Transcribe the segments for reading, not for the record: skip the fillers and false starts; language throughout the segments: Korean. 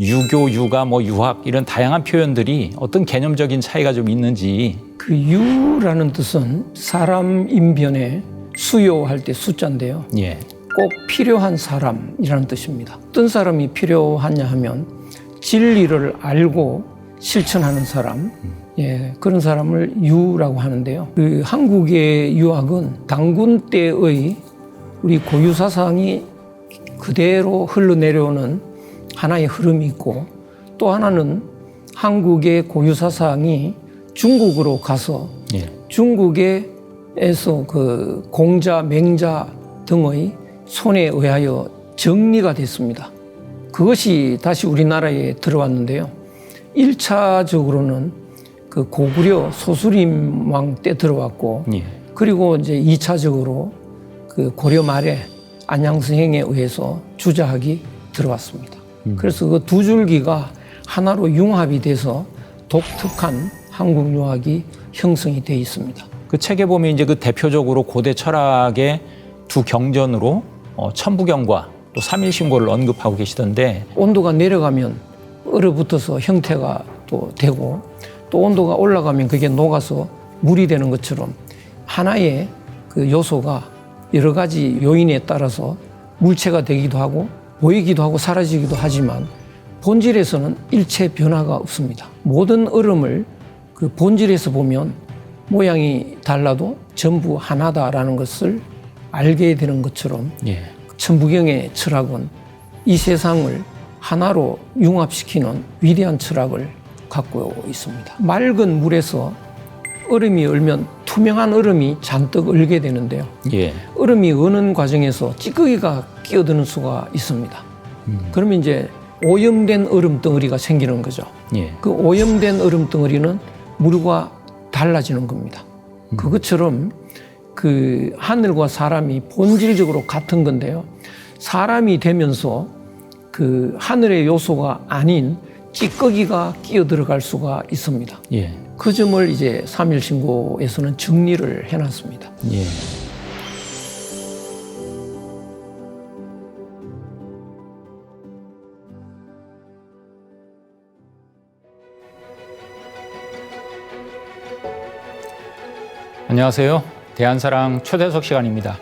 유교, 육아, 유학 이런 다양한 표현들이 어떤 개념적인 차이가 좀 있는지. 그 유라는 뜻은 사람 인변에 수요할 때 숫자인데요. 예. 꼭 필요한 사람이라는 뜻입니다. 어떤 사람이 필요하냐 하면 진리를 알고 실천하는 사람, 그런 사람을 유라고 하는데요. 그 한국의 유학은 당군 때의 우리 고유 사상이 그대로 흘러내려오는 하나의 흐름이 있고, 또 하나는 한국의 고유 사상이 중국으로 가서 중국에서 그 공자, 맹자 등의 손에 의하여 정리가 됐습니다. 그것이 다시 우리나라에 들어왔는데요. 1차적으로는 그 고구려 소수림 왕 때 들어왔고, 그리고 이제 2차적으로 그 고려 말에 안양서행에 의해서 주자학이 들어왔습니다. 그래서 그 두 줄기가 하나로 융합이 돼서 독특한 한국 유학이 형성이 돼 있습니다. 그 책에 보면 이제 그 대표적으로 고대 철학의 두 경전으로 천부경과 또 삼일신고를 언급하고 계시던데, 온도가 내려가면 얼어붙어서 형태가 또 되고, 또 온도가 올라가면 그게 녹아서 물이 되는 것처럼 하나의 그 요소가 여러 가지 요인에 따라서 물체가 되기도 하고 보이기도 하고 사라지기도 하지만 본질에서는 일체 변화가 없습니다. 모든 얼음을 그 본질에서 보면 모양이 달라도 전부 하나다라는 것을 알게 되는 것처럼 천부경의 철학은 이 세상을 하나로 융합시키는 위대한 철학을 갖고 있습니다. 맑은 물에서 얼음이 얼면 투명한 얼음이 잔뜩 얼게 되는데요. 얼음이 어는 과정에서 찌꺼기가 끼어드는 수가 있습니다. 그러면 이제 오염된 얼음 덩어리가 생기는 거죠. 그 오염된 얼음 덩어리는 물과 달라지는 겁니다. 그것처럼 그 하늘과 사람이 본질적으로 같은 건데요. 사람이 되면서 그 하늘의 요소가 아닌 찌꺼기가 끼어 들어갈 수가 있습니다. 그 점을 이제 삼일신고에서는 정리를 해놨습니다. 안녕하세요. 대한사랑 초대석 시간입니다.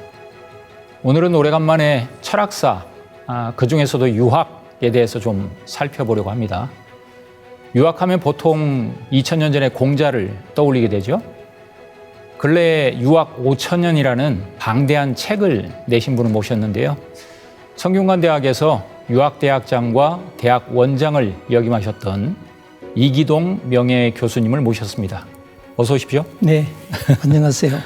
오늘은 오래간만에 철학사, 그 중에서도 유학에 대해서 좀 살펴보려고 합니다. 유학하면 보통 2000년 전의 공자를 떠올리게 되죠. 근래에 유학 5000년이라는 방대한 책을 내신 분을 모셨는데요. 성균관대학에서 유학대학장과 대학 원장을 역임하셨던 이기동 명예교수님을 모셨습니다. 어서 오십시오. 네, 안녕하세요.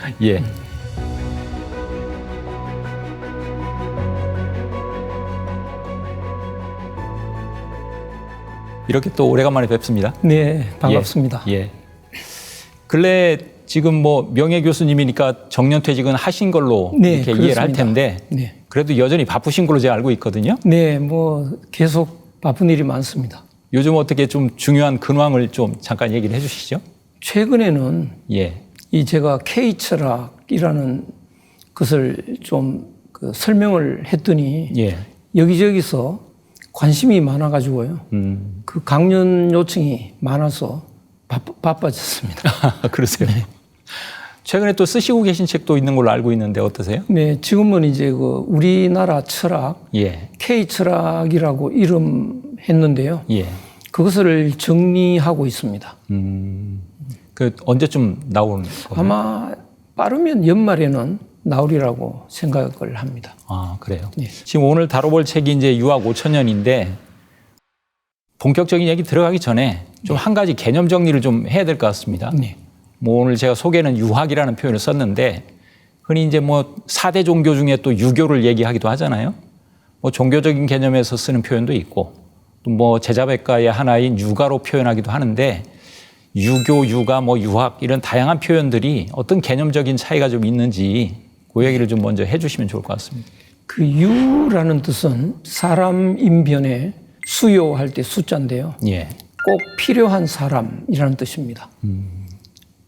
이렇게 또 오래간만에 뵙습니다. 네, 반갑습니다. 근래 지금 명예교수님이니까 정년퇴직은 하신 걸로 이렇게 그렇습니다. 이해를 할 텐데, 그래도 여전히 바쁘신 걸로 제가 알고 있거든요. 네, 계속 바쁜 일이 많습니다. 요즘 어떻게 좀 중요한 근황을 좀 잠깐 얘기를 해주시죠. 최근에는 이 제가 K철학이라는 것을 좀 설명을 했더니 여기저기서 관심이 많아가지고요. 그 강연 요청이 많아서 바빠졌습니다. 그러세요? 최근에 또 쓰시고 계신 책도 있는 걸로 알고 있는데 어떠세요? 네, 지금은 이제 그 우리나라 철학, K철학이라고 이름했는데요. 그것을 정리하고 있습니다. 그 언제쯤 나오는 거예요? 아마 빠르면 연말에는 나오리라고 생각을 합니다. 그래요? 지금 오늘 다뤄볼 책이 이제 유학 5000년인데 본격적인 얘기 들어가기 전에 좀 한 가지 개념 정리를 좀 해야 될 것 같습니다. 오늘 제가 소개는 유학이라는 표현을 썼는데 흔히 이제 4대 종교 중에 또 유교를 얘기하기도 하잖아요. 종교적인 개념에서 쓰는 표현도 있고 또 제자백가의 하나인 유가로 표현하기도 하는데 유교, 육아, 유학 이런 다양한 표현들이 어떤 개념적인 차이가 좀 있는지 그 얘기를 좀 먼저 해주시면 좋을 것 같습니다. 그 유라는 뜻은 사람 인변에 수요할 때 숫자인데요. 꼭 필요한 사람이라는 뜻입니다.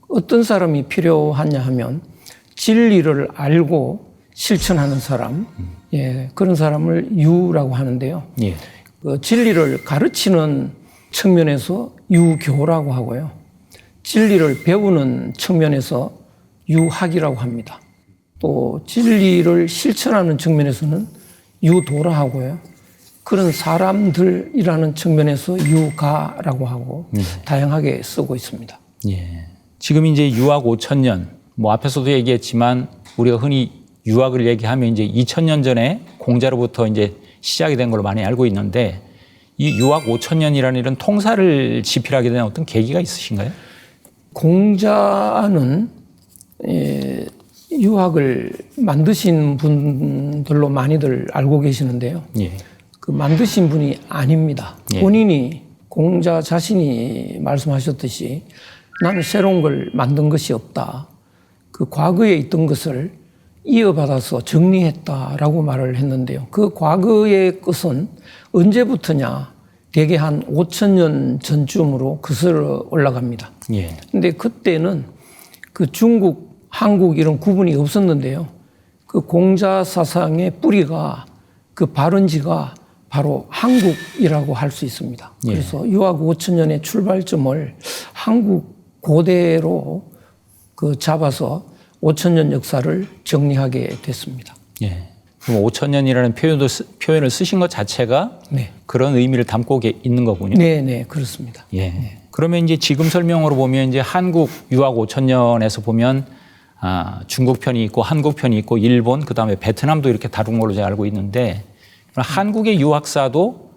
어떤 사람이 필요하냐 하면 진리를 알고 실천하는 사람, 그런 사람을 유라고 하는데요. 그 진리를 가르치는 측면에서 유교라고 하고요. 진리를 배우는 측면에서 유학이라고 합니다. 또 진리를 실천하는 측면에서는 유도라 하고요. 그런 사람들이라는 측면에서 유가라고 하고 다양하게 쓰고 있습니다. 예. 지금 이제 유학 5,000년, 뭐 앞에서도 얘기했지만 우리가 흔히 유학을 얘기하면 이제 2,000년 전에 공자로부터 이제 시작이 된 걸로 많이 알고 있는데 이 유학 5,000년이라는 이런 통사를 지필하게 된 어떤 계기가 있으신가요? 공자는 유학을 만드신 분들로 많이들 알고 계시는데요. 예. 그 만드신 분이 아닙니다. 예. 본인이 공자 자신이 말씀하셨듯이 나는 새로운 걸 만든 것이 없다. 그 과거에 있던 것을 이어받아서 정리했다라고 말을 했는데요. 그 과거의 것은 언제부터냐? 대개 한 5,000년 전쯤으로 거슬러 올라갑니다. 예. 근데 그때는 그 중국, 한국 이런 구분이 없었는데요. 그 공자 사상의 뿌리가 그 발원지가 바로 한국이라고 할 수 있습니다. 그래서 유학 5,000년의 출발점을 한국 고대로 그 잡아서 5,000년 역사를 정리하게 됐습니다. 예. 그럼 5,000년이라는 표현을 쓰신 것 자체가 네. 그런 의미를 담고 있는 거군요. 네, 네, 그렇습니다. 예. 그러면 이제 지금 설명으로 보면 이제 한국 유학 5,000년에서 보면 중국 편이 있고 한국 편이 있고 일본 그다음에 베트남도 이렇게 다룬 걸로 제가 알고 있는데 한국의 유학사도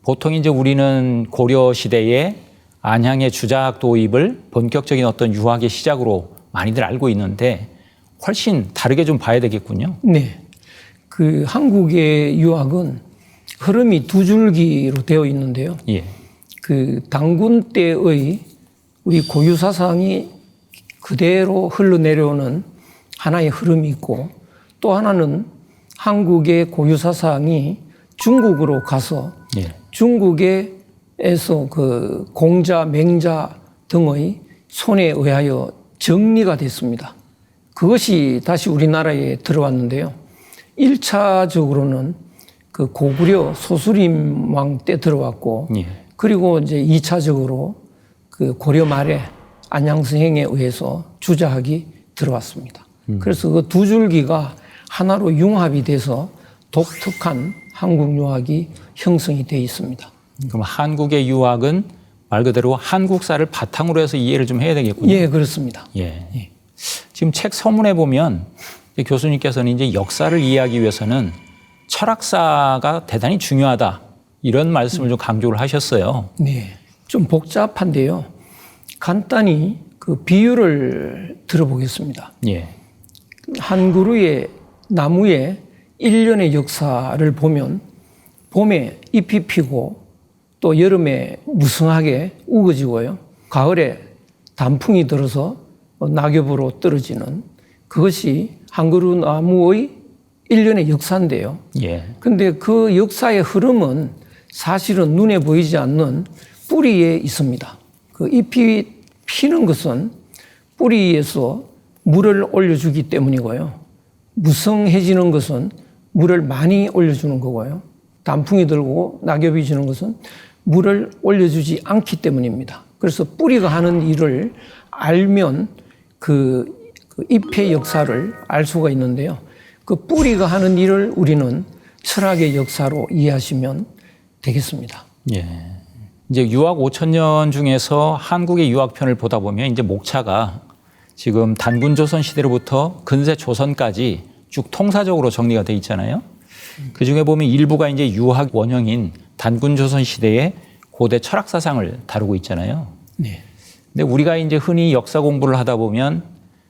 보통 이제 우리는 고려 시대에 안향의 주작 도입을 본격적인 어떤 유학의 시작으로 많이들 알고 있는데 훨씬 다르게 좀 봐야 되겠군요. 네. 그 한국의 유학은 흐름이 두 줄기로 되어 있는데요. 예. 그 당군 때의 우리 고유 사상이 그대로 흘러내려오는 하나의 흐름이 있고 또 하나는 한국의 고유 사상이 중국으로 가서 예. 중국에서 그 공자, 맹자 등의 손에 의하여 정리가 됐습니다. 그것이 다시 우리나라에 들어왔는데요. 1차적으로는 그 고구려 소수림 왕 때 들어왔고 예. 그리고 이제 2차적으로 그 고려 말에 안양스행에 의해서 주자학이 들어왔습니다. 그래서 그 두 줄기가 하나로 융합이 돼서 독특한 한국 유학이 형성이 되어 있습니다. 그럼 한국의 유학은 말 그대로 한국사를 바탕으로 해서 이해를 좀 해야 되겠군요. 예, 그렇습니다. 예. 예. 지금 책 서문에 보면 교수님께서는 이제 역사를 이해하기 위해서는 철학사가 대단히 중요하다. 이런 말씀을 좀 강조를 하셨어요. 네. 좀 복잡한데요. 간단히 그 비유를 들어보겠습니다. 예. 한 그루의 나무의 1년의 역사를 보면 봄에 잎이 피고 또 여름에 무성하게 우거지고요. 가을에 단풍이 들어서 낙엽으로 떨어지는 그것이 한 그루 나무의 1년의 역사인데요. 예. 근데 그 역사의 흐름은 사실은 눈에 보이지 않는 뿌리에 있습니다. 그 잎이 피는 것은 뿌리에서 물을 올려주기 때문이고요. 무성해지는 것은 물을 많이 올려주는 거고요. 단풍이 들고 낙엽이 지는 것은 물을 올려주지 않기 때문입니다. 그래서 뿌리가 하는 일을 알면 그 잎의 역사를 알 수가 있는데요. 그 뿌리가 하는 일을 우리는 철학의 역사로 이해하시면 되겠습니다. 예. 이제 유학 5,000년 중에서 한국의 유학편을 보다 보면 이제 목차가 지금 단군 조선 시대로부터 근세 조선까지 쭉 통사적으로 정리가 돼 있잖아요. 그 중에 보면 일부가 이제 유학 원형인 단군 조선 시대의 고대 철학 사상을 다루고 있잖아요. 네. 근데 우리가 이제 흔히 역사 공부를 하다 보면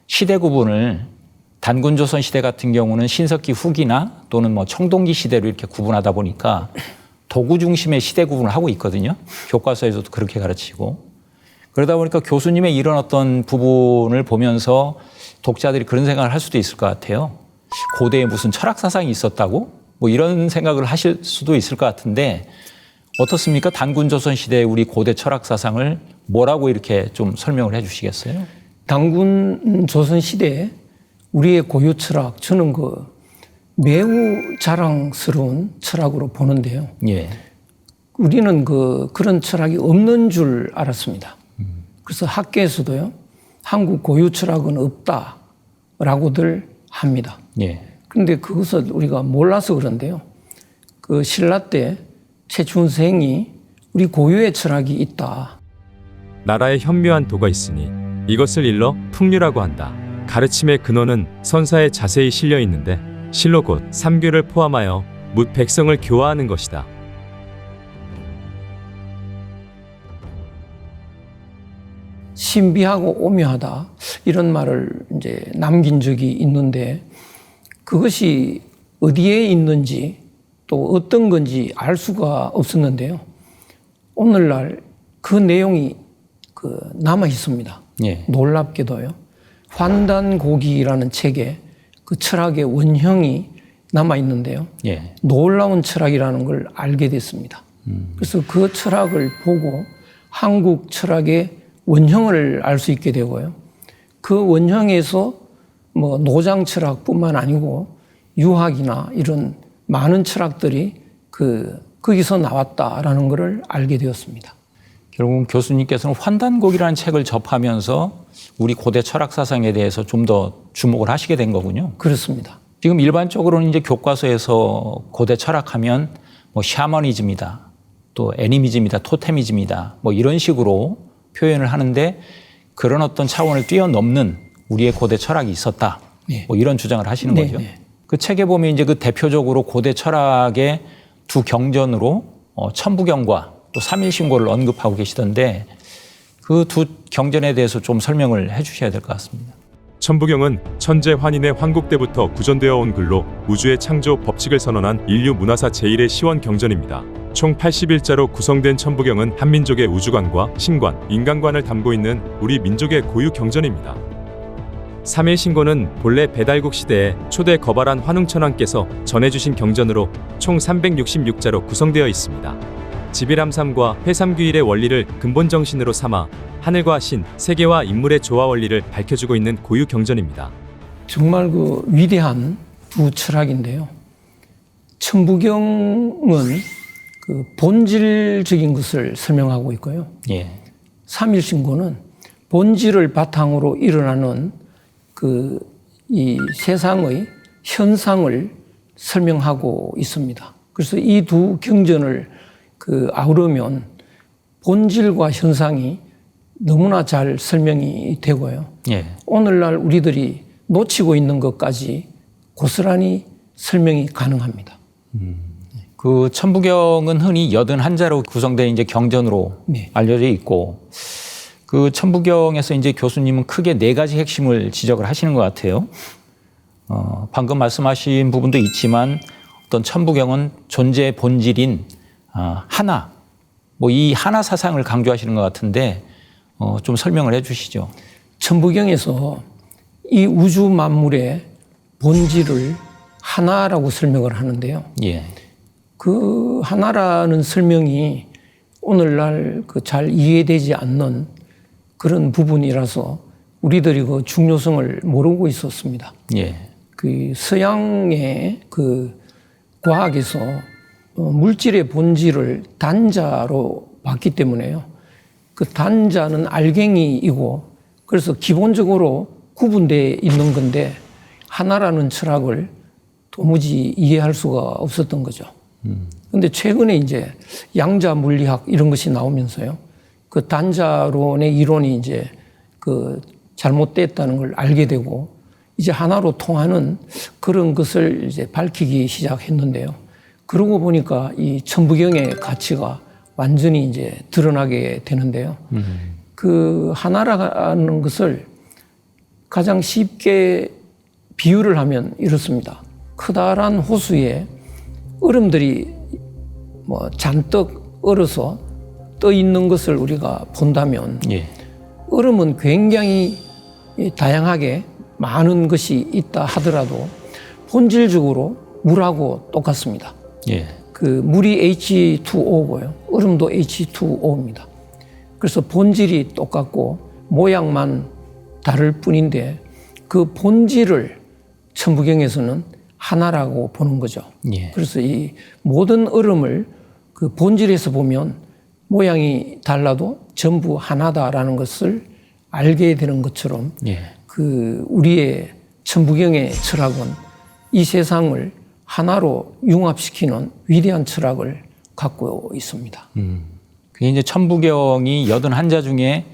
시대 구분을 단군 조선 시대 같은 경우는 신석기 후기나 또는 뭐 청동기 시대로 이렇게 구분하다 보니까 도구 중심의 시대 구분을 하고 있거든요. 교과서에서도 그렇게 가르치고. 그러다 보니까 교수님의 이런 어떤 부분을 보면서 독자들이 그런 생각을 할 수도 있을 것 같아요. 고대에 무슨 철학 사상이 있었다고? 뭐 이런 생각을 하실 수도 있을 것 같은데 어떻습니까? 단군 조선 시대의 우리 고대 철학 사상을 뭐라고 이렇게 좀 설명을 해 주시겠어요? 단군 조선 시대에 우리의 고유 철학, 저는 그 매우 자랑스러운 철학으로 보는데요. 예. 우리는 그런 철학이 없는 줄 알았습니다. 그래서 학계에서도요, 한국 고유 철학은 없다라고들 합니다. 예. 그런데 그것을 우리가 몰라서 그런데요. 그 신라 때 최춘 선생이 우리 고유의 철학이 있다. 나라에 현묘한 도가 있으니 이것을 일러 풍류라고 한다. 가르침의 근원은 선사에 자세히 실려 있는데 실로 곧 삼교를 포함하여 묻 백성을 교화하는 것이다. 신비하고 오묘하다 이런 말을 이제 남긴 적이 있는데 그것이 어디에 있는지 또 어떤 건지 알 수가 없었는데요. 오늘날 그 내용이 남아 있습니다. 예. 놀랍게도요. 환단고기라는 책에 그 철학의 원형이 남아 있는데요. 예. 놀라운 철학이라는 걸 알게 됐습니다. 그래서 그 철학을 보고 한국 철학의 원형을 알 수 있게 되고요. 그 원형에서 뭐 노장 철학뿐만 아니고 유학이나 이런 많은 철학들이 거기서 나왔다라는 것을 알게 되었습니다. 결국 교수님께서는 환단곡이라는 책을 접하면서 우리 고대 철학 사상에 대해서 좀 더 주목을 하시게 된 거군요. 그렇습니다. 지금 일반적으로는 이제 교과서에서 고대 철학하면 뭐 샤머니즘이다, 또 애니미즘이다, 토테미즘이다, 뭐 이런 식으로 표현을 하는데 그런 어떤 차원을 뛰어넘는 우리의 고대 철학이 있었다. 네. 뭐 이런 주장을 하시는 네, 거죠. 네. 그 책에 보면 이제 그 대표적으로 고대 철학의 두 경전으로 천부경과 또 삼일신고를 언급하고 계시던데 그 두 경전에 대해서 좀 설명을 해 주셔야 될 것 같습니다. 천부경은 천재 환인의 환국 때부터 구전되어 온 글로 우주의 창조 법칙을 선언한 인류 문화사 제1의 시원 경전입니다. 총 81자로 구성된 천부경은 한민족의 우주관과 신관, 인간관을 담고 있는 우리 민족의 고유 경전입니다. 삼일신고는 본래 배달국 시대에 초대 거발한 환웅천왕께서 전해주신 경전으로 총 366자로 구성되어 있습니다. 지비람삼과 회삼규일의 원리를 근본 정신으로 삼아 하늘과 신, 세계와 인물의 조화 원리를 밝혀주고 있는 고유 경전입니다. 정말 위대한 두 철학인데요. 천부경은 본질적인 것을 설명하고 있고요. 예. 삼일신고는 본질을 바탕으로 일어나는 이 세상의 현상을 설명하고 있습니다. 그래서 이 두 경전을 아우르면 본질과 현상이 너무나 잘 설명이 되고요. 예. 오늘날 우리들이 놓치고 있는 것까지 고스란히 설명이 가능합니다. 그 천부경은 흔히 81자로 구성된 이제 경전으로 네. 알려져 있고 그 천부경에서 이제 교수님은 크게 4가지 핵심을 지적을 하시는 것 같아요. 방금 말씀하신 부분도 있지만 어떤 천부경은 존재의 본질인 하나, 뭐 이 하나 사상을 강조하시는 것 같은데 좀 설명을 해 주시죠. 천부경에서 이 우주 만물의 본질을 하나라고 설명을 하는데요. 예. 그 하나라는 설명이 오늘날 잘 이해되지 않는 그런 부분이라서 우리들이 그 중요성을 모르고 있었습니다. 예. 서양의 과학에서 물질의 본질을 단자로 봤기 때문에요. 그 단자는 알갱이이고 그래서 기본적으로 구분되어 있는 건데 하나라는 철학을 도무지 이해할 수가 없었던 거죠. 그런데 최근에 이제 양자 물리학 이런 것이 나오면서요. 그 단자론의 이론이 이제 잘못됐다는 걸 알게 되고 이제 하나로 통하는 그런 것을 이제 밝히기 시작했는데요. 그러고 보니까 이 천부경의 가치가 완전히 이제 드러나게 되는데요. 그 하나라는 것을 가장 쉽게 비유를 하면 이렇습니다. 커다란 호수에 얼음들이 잔뜩 얼어서 떠 있는 것을 우리가 본다면 예. 얼음은 굉장히 다양하게 많은 것이 있다 하더라도 본질적으로 물하고 똑같습니다. 예. 물이 H2O고요. 얼음도 H2O입니다. 그래서 본질이 똑같고 모양만 다를 뿐인데 그 본질을 천부경에서는 하나라고 보는 거죠. 예. 그래서 이 모든 얼음을 그 본질에서 보면 모양이 달라도 전부 하나다라는 것을 알게 되는 것처럼 예. 그 우리의 천부경의 철학은 이 세상을 하나로 융합시키는 위대한 철학을 갖고 있습니다. 그게 이제 천부경이 81자 중에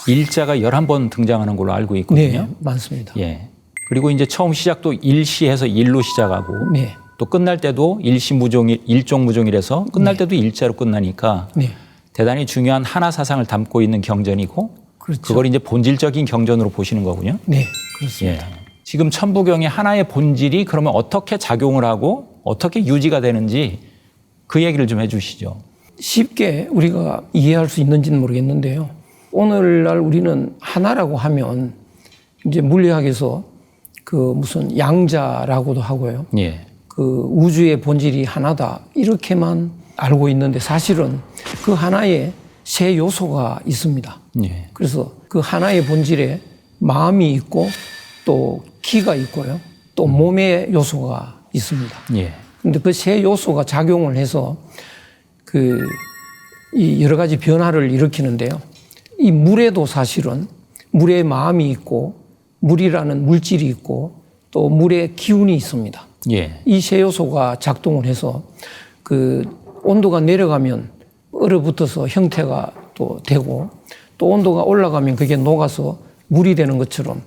일자가 11번 등장하는 걸로 알고 있거든요. 네, 많습니다. 예. 그리고 이제 처음 시작도 일시해서 일로 시작하고 네. 또 끝날 때도 일시무종일, 일종무종일에서 끝날 때도 일자로 끝나니까 네. 대단히 중요한 하나 사상을 담고 있는 경전이고 그렇죠. 그걸 이제 본질적인 경전으로 보시는 거군요. 네, 그렇습니다. 예. 지금 천부경의 하나의 본질이 그러면 어떻게 작용을 하고 어떻게 유지가 되는지 그 얘기를 좀 해주시죠. 쉽게 우리가 이해할 수 있는지는 모르겠는데요. 오늘날 우리는 하나라고 하면 이제 물리학에서 그 무슨 양자라고도 하고요. 예. 그 우주의 본질이 하나다 이렇게만 알고 있는데 사실은 그 하나에 세 요소가 있습니다. 예. 그래서 그 하나의 본질에 마음이 있고 또 기가 있고요. 또 몸의 요소가 있습니다. 예. 근데 그 세 요소가 작용을 해서 이 여러 가지 변화를 일으키는데요. 이 물에도 사실은 물에 마음이 있고 물이라는 물질이 있고 또 물의 기운이 있습니다. 예. 이 세 요소가 작동을 해서 그 온도가 내려가면 얼어붙어서 형태가 또 되고 또 온도가 올라가면 그게 녹아서 물이 되는 것처럼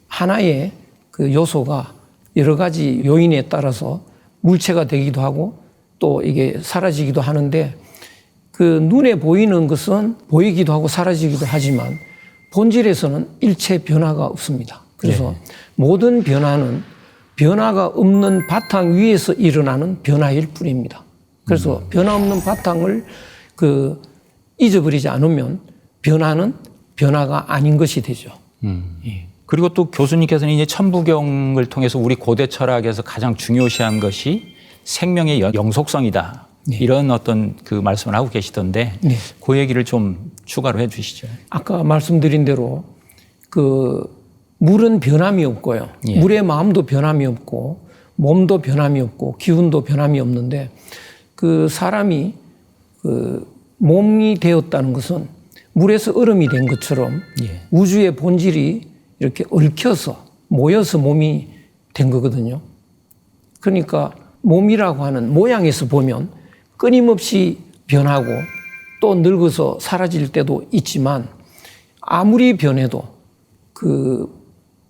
하나의 그 요소가 여러 가지 요인에 따라서 물체가 되기도 하고 또 이게 사라지기도 하는데 그 눈에 보이는 것은 보이기도 하고 사라지기도 하지만 본질에서는 일체 변화가 없습니다. 그래서 모든 변화는 변화가 없는 바탕 위에서 일어나는 변화일 뿐입니다. 그래서 변화 없는 바탕을 그 잊어버리지 않으면 변화는 변화가 아닌 것이 되죠. 예. 그리고 또 교수님께서는 이제 천부경을 통해서 우리 고대 철학에서 가장 중요시한 것이 생명의 영속성이다. 네. 이런 어떤 그 말씀을 하고 계시던데 네. 그 얘기를 좀 추가로 해 주시죠. 아까 말씀드린 대로 그 물은 변함이 없고요. 예. 물의 마음도 변함이 없고 몸도 변함이 없고 기운도 변함이 없는데 그 사람이 그 몸이 되었다는 것은 물에서 얼음이 된 것처럼 예. 우주의 본질이 이렇게 얽혀서 모여서 몸이 된 거거든요. 그러니까 몸이라고 하는 모양에서 보면 끊임없이 변하고 또 늙어서 사라질 때도 있지만 아무리 변해도 그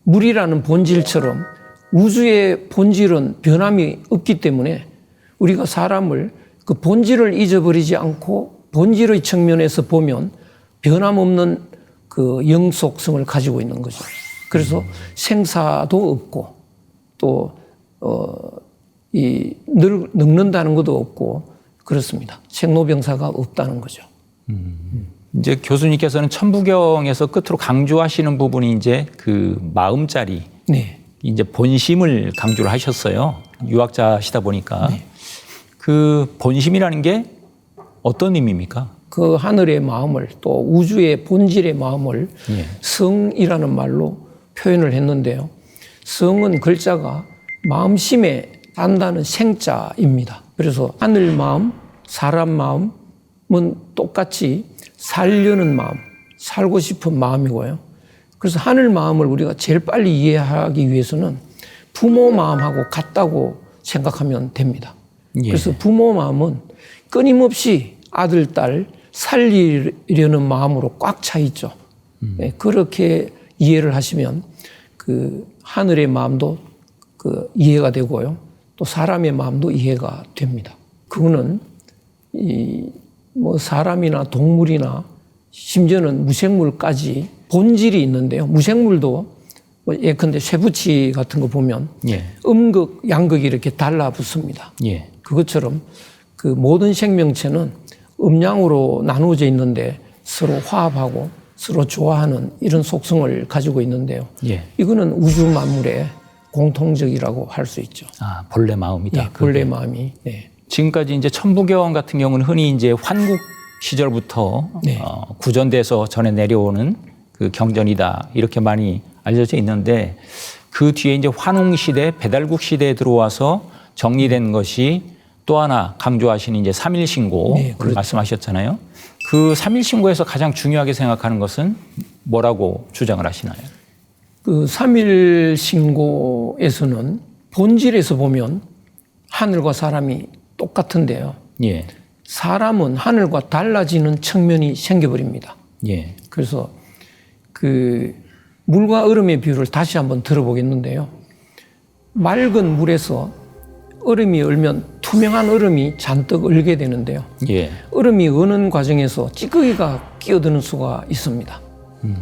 물이라는 본질처럼 우주의 본질은 변함이 없기 때문에 우리가 사람을 그 본질을 잊어버리지 않고 본질의 측면에서 보면 변함없는 그 영속성을 가지고 있는 거죠. 그래서 생사도 없고 또 늙는다는 것도 없고 그렇습니다. 생로병사가 없다는 거죠. 이제 교수님께서는 천부경에서 끝으로 강조하시는 부분이 이제 그 마음자리, 네. 이제 본심을 강조를 하셨어요. 유학자시다 보니까 네. 그 본심이라는 게 어떤 의미입니까? 그 하늘의 마음을 또 우주의 본질의 마음을 예. 성이라는 말로 표현을 했는데요. 성은 글자가 마음심에 단다는 생자입니다. 그래서 하늘 마음, 사람 마음은 똑같이 살려는 마음, 살고 싶은 마음이고요. 그래서 하늘 마음을 우리가 제일 빨리 이해하기 위해서는 부모 마음하고 같다고 생각하면 됩니다. 예. 그래서 부모 마음은 끊임없이 아들, 딸 살리려는 마음으로 꽉 차 있죠. 네, 그렇게 이해를 하시면 그 하늘의 마음도 그 이해가 되고요. 또 사람의 마음도 이해가 됩니다. 그거는 뭐 사람이나 동물이나 심지어는 무생물까지 본질이 있는데요. 무생물도 뭐 예컨대 쇠붙이 같은 거 보면 예. 음극, 양극이 이렇게 달라붙습니다. 예. 그것처럼 그 모든 생명체는 음양으로 나누어져 있는데 서로 화합하고 서로 좋아하는 이런 속성을 가지고 있는데요. 예. 이거는 우주 만물의 공통적이라고 할 수 있죠. 아, 본래 마음이다. 예, 본래 마음이. 네. 지금까지 이제 천부경 같은 경우는 흔히 이제 환국 시절부터 네. 구전돼서 전해 내려오는 그 경전이다 이렇게 많이 알려져 있는데 그 뒤에 이제 환웅 시대, 배달국 시대에 들어와서 정리된 것이 또 하나 강조하시는 이제 3일 신고 네, 그렇죠. 말씀하셨잖아요. 그 3일 신고에서 가장 중요하게 생각하는 것은 뭐라고 주장을 하시나요? 그 3일 신고에서는 본질에서 보면 하늘과 사람이 똑같은데요. 예. 사람은 하늘과 달라지는 측면이 생겨버립니다. 예. 그래서 그 물과 얼음의 비유를 다시 한번 들어보겠는데요. 맑은 물에서 얼음이 얼면 투명한 얼음이 잔뜩 얼게 되는데요. 예. 얼음이 어는 과정에서 찌꺼기가 끼어드는 수가 있습니다.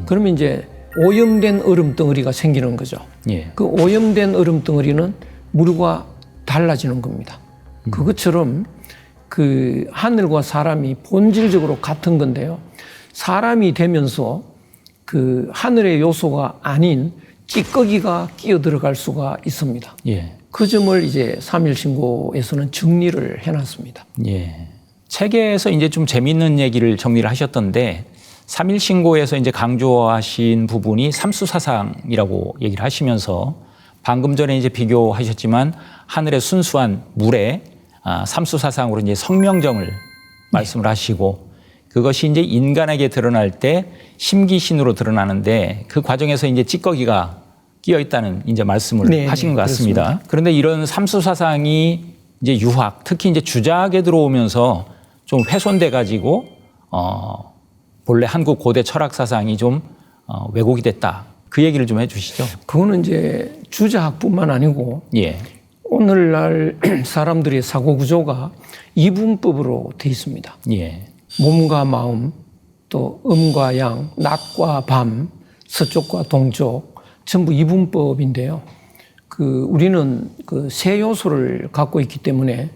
그러면 이제 오염된 얼음 덩어리가 생기는 거죠. 예. 그 오염된 얼음 덩어리는 물과 달라지는 겁니다. 그것처럼 그 하늘과 사람이 본질적으로 같은 건데요. 사람이 되면서 그 하늘의 요소가 아닌 찌꺼기가 끼어 들어갈 수가 있습니다. 예. 그 점을 이제 3일 신고에서는 정리를 해놨습니다. 예. 책에서 이제 좀 재밌는 얘기를 정리를 하셨던데 3일 신고에서 이제 강조하신 부분이 삼수사상이라고 얘기를 하시면서 방금 전에 이제 비교하셨지만 하늘의 순수한 물에 삼수사상으로 이제 성명정을 말씀을 하시고 그것이 이제 인간에게 드러날 때 심기신으로 드러나는데 그 과정에서 이제 찌꺼기가 끼어 있다는 이제 말씀을 하신 것 같습니다. 그렇습니다. 그런데 이런 삼수사상이 이제 유학, 특히 이제 주작에 들어오면서 좀 훼손돼 가지고 본래 한국 고대 철학 사상이 좀 왜곡이 됐다. 그 얘기를 좀 해주시죠. 그거는 이제 주자학뿐만 아니고 예. 오늘날 사람들의 사고 구조가 이분법으로 돼 있습니다. 예. 몸과 마음, 또 음과 양, 낮과 밤, 서쪽과 동쪽 전부 이분법인데요. 그 우리는 그 세 요소를 갖고 있기 때문에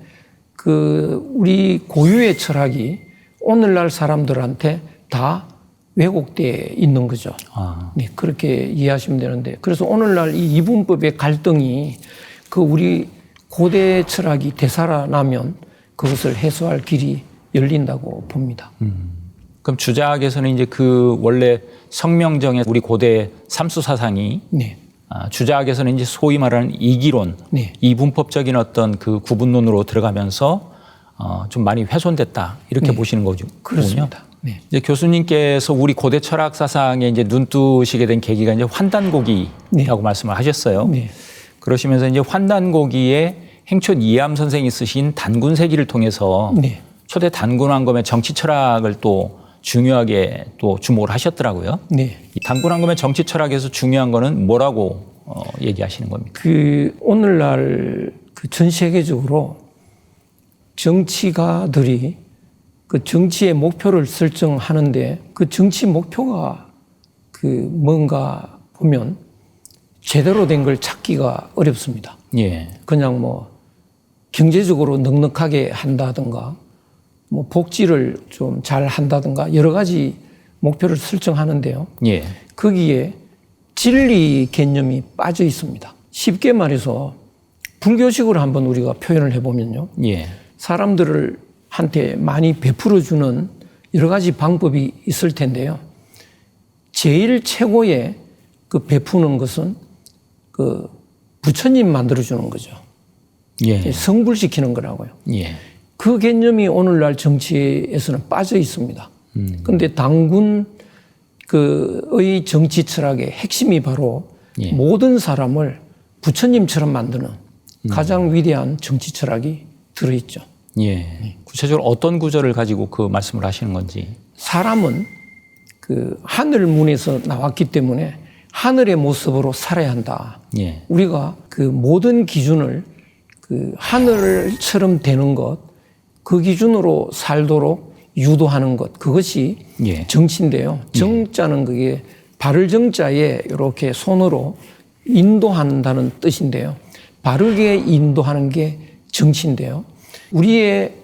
그 우리 고유의 철학이 오늘날 사람들한테 다 왜곡돼 있는 거죠. 네, 그렇게 이해하시면 되는데 그래서 오늘날 이 이분법의 갈등이 그 우리 고대 철학이 되살아나면 그것을 해소할 길이 열린다고 봅니다. 그럼 주작에서는 이제 그 원래 성명정의 우리 고대 삼수사상이 네. 주작에서는 이제 소위 말하는 이기론, 네. 이분법적인 어떤 그 구분론으로 들어가면서 좀 많이 훼손됐다 이렇게 보시는 거죠. 그렇습니다. 네. 이제 교수님께서 우리 고대 철학 사상에 이제 눈뜨시게 된 계기가 이제 환단고기라고 말씀을 하셨어요. 네. 그러시면서 이제 환단고기에 행촌 이해암 선생이 쓰신 단군세기를 통해서 네. 초대 단군왕검의 정치 철학을 또 중요하게 또 주목을 하셨더라고요. 네. 이 단군왕검의 정치 철학에서 중요한 거는 뭐라고 얘기하시는 겁니까? 그 오늘날 그 전 세계적으로 정치가들이 그 정치의 목표를 설정하는데 그 정치 목표가 그 뭔가 보면 제대로 된 걸 찾기가 어렵습니다. 예. 그냥 뭐 경제적으로 넉넉하게 한다든가 뭐 복지를 좀 잘 한다든가 여러 가지 목표를 설정하는데요. 예. 거기에 진리 개념이 빠져 있습니다. 쉽게 말해서 불교식으로 한번 우리가 표현을 해보면요. 예. 사람들을 한테 많이 베풀어주는 여러 가지 방법이 있을 텐데요. 제일 최고의 그 베푸는 것은 그 부처님 만들어주는 거죠. 예. 성불시키는 거라고요. 예. 그 개념이 오늘날 정치에서는 빠져 있습니다. 그런데 당군 그의 정치 철학의 핵심이 바로 예. 모든 사람을 부처님처럼 만드는 가장 위대한 정치 철학이 들어있죠. 예. 구체적으로 어떤 구절을 가지고 그 말씀을 하시는 건지. 사람은 그 하늘 문에서 나왔기 때문에 하늘의 모습으로 살아야 한다. 예. 우리가 그 모든 기준을 그 하늘처럼 되는 것, 그 기준으로 살도록 유도하는 것, 그것이 예. 정치인데요. 정자는 그게 바를 정자에 이렇게 손으로 인도한다는 뜻인데요. 바르게 인도하는 게 정치인데요. 우리의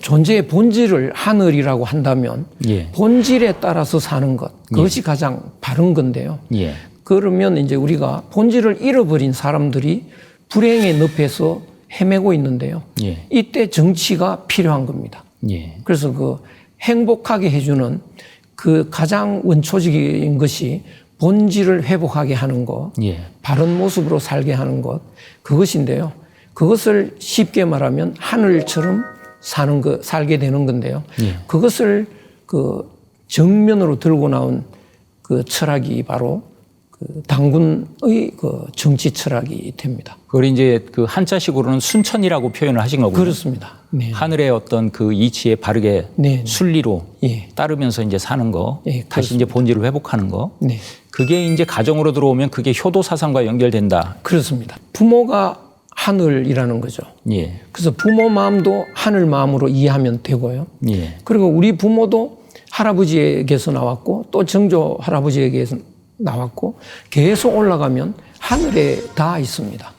존재의 본질을 하늘이라고 한다면 예. 본질에 따라서 사는 것, 그것이 가장 바른 건데요. 예. 그러면 이제 우리가 본질을 잃어버린 사람들이 불행의 늪에서 헤매고 있는데요. 예. 이때 정치가 필요한 겁니다. 예. 그래서 그 행복하게 해주는 그 가장 원초적인 것이 본질을 회복하게 하는 것, 예. 바른 모습으로 살게 하는 것, 그것인데요. 그것을 쉽게 말하면 하늘처럼 살게 되는 건데요. 예. 그것을 그 정면으로 들고 나온 그 철학이 바로 그 당군의 그 정치 철학이 됩니다. 그걸 이제 그 한자식으로는 순천이라고 표현을 하신 거군요. 그렇습니다. 네. 하늘의 어떤 그 이치에 바르게 네. 순리로 예. 따르면서 이제 사는 거, 예, 다시 이제 본질을 회복하는 거. 네. 그게 이제 가정으로 들어오면 그게 효도 사상과 연결된다. 그렇습니다. 부모가 하늘이라는 거죠. 예. 그래서 부모 마음도 하늘 마음으로 이해하면 되고요. 예. 그리고 우리 부모도 할아버지에게서 나왔고 또 정조 할아버지에게서 나왔고 계속 올라가면 하늘에 다 있습니다.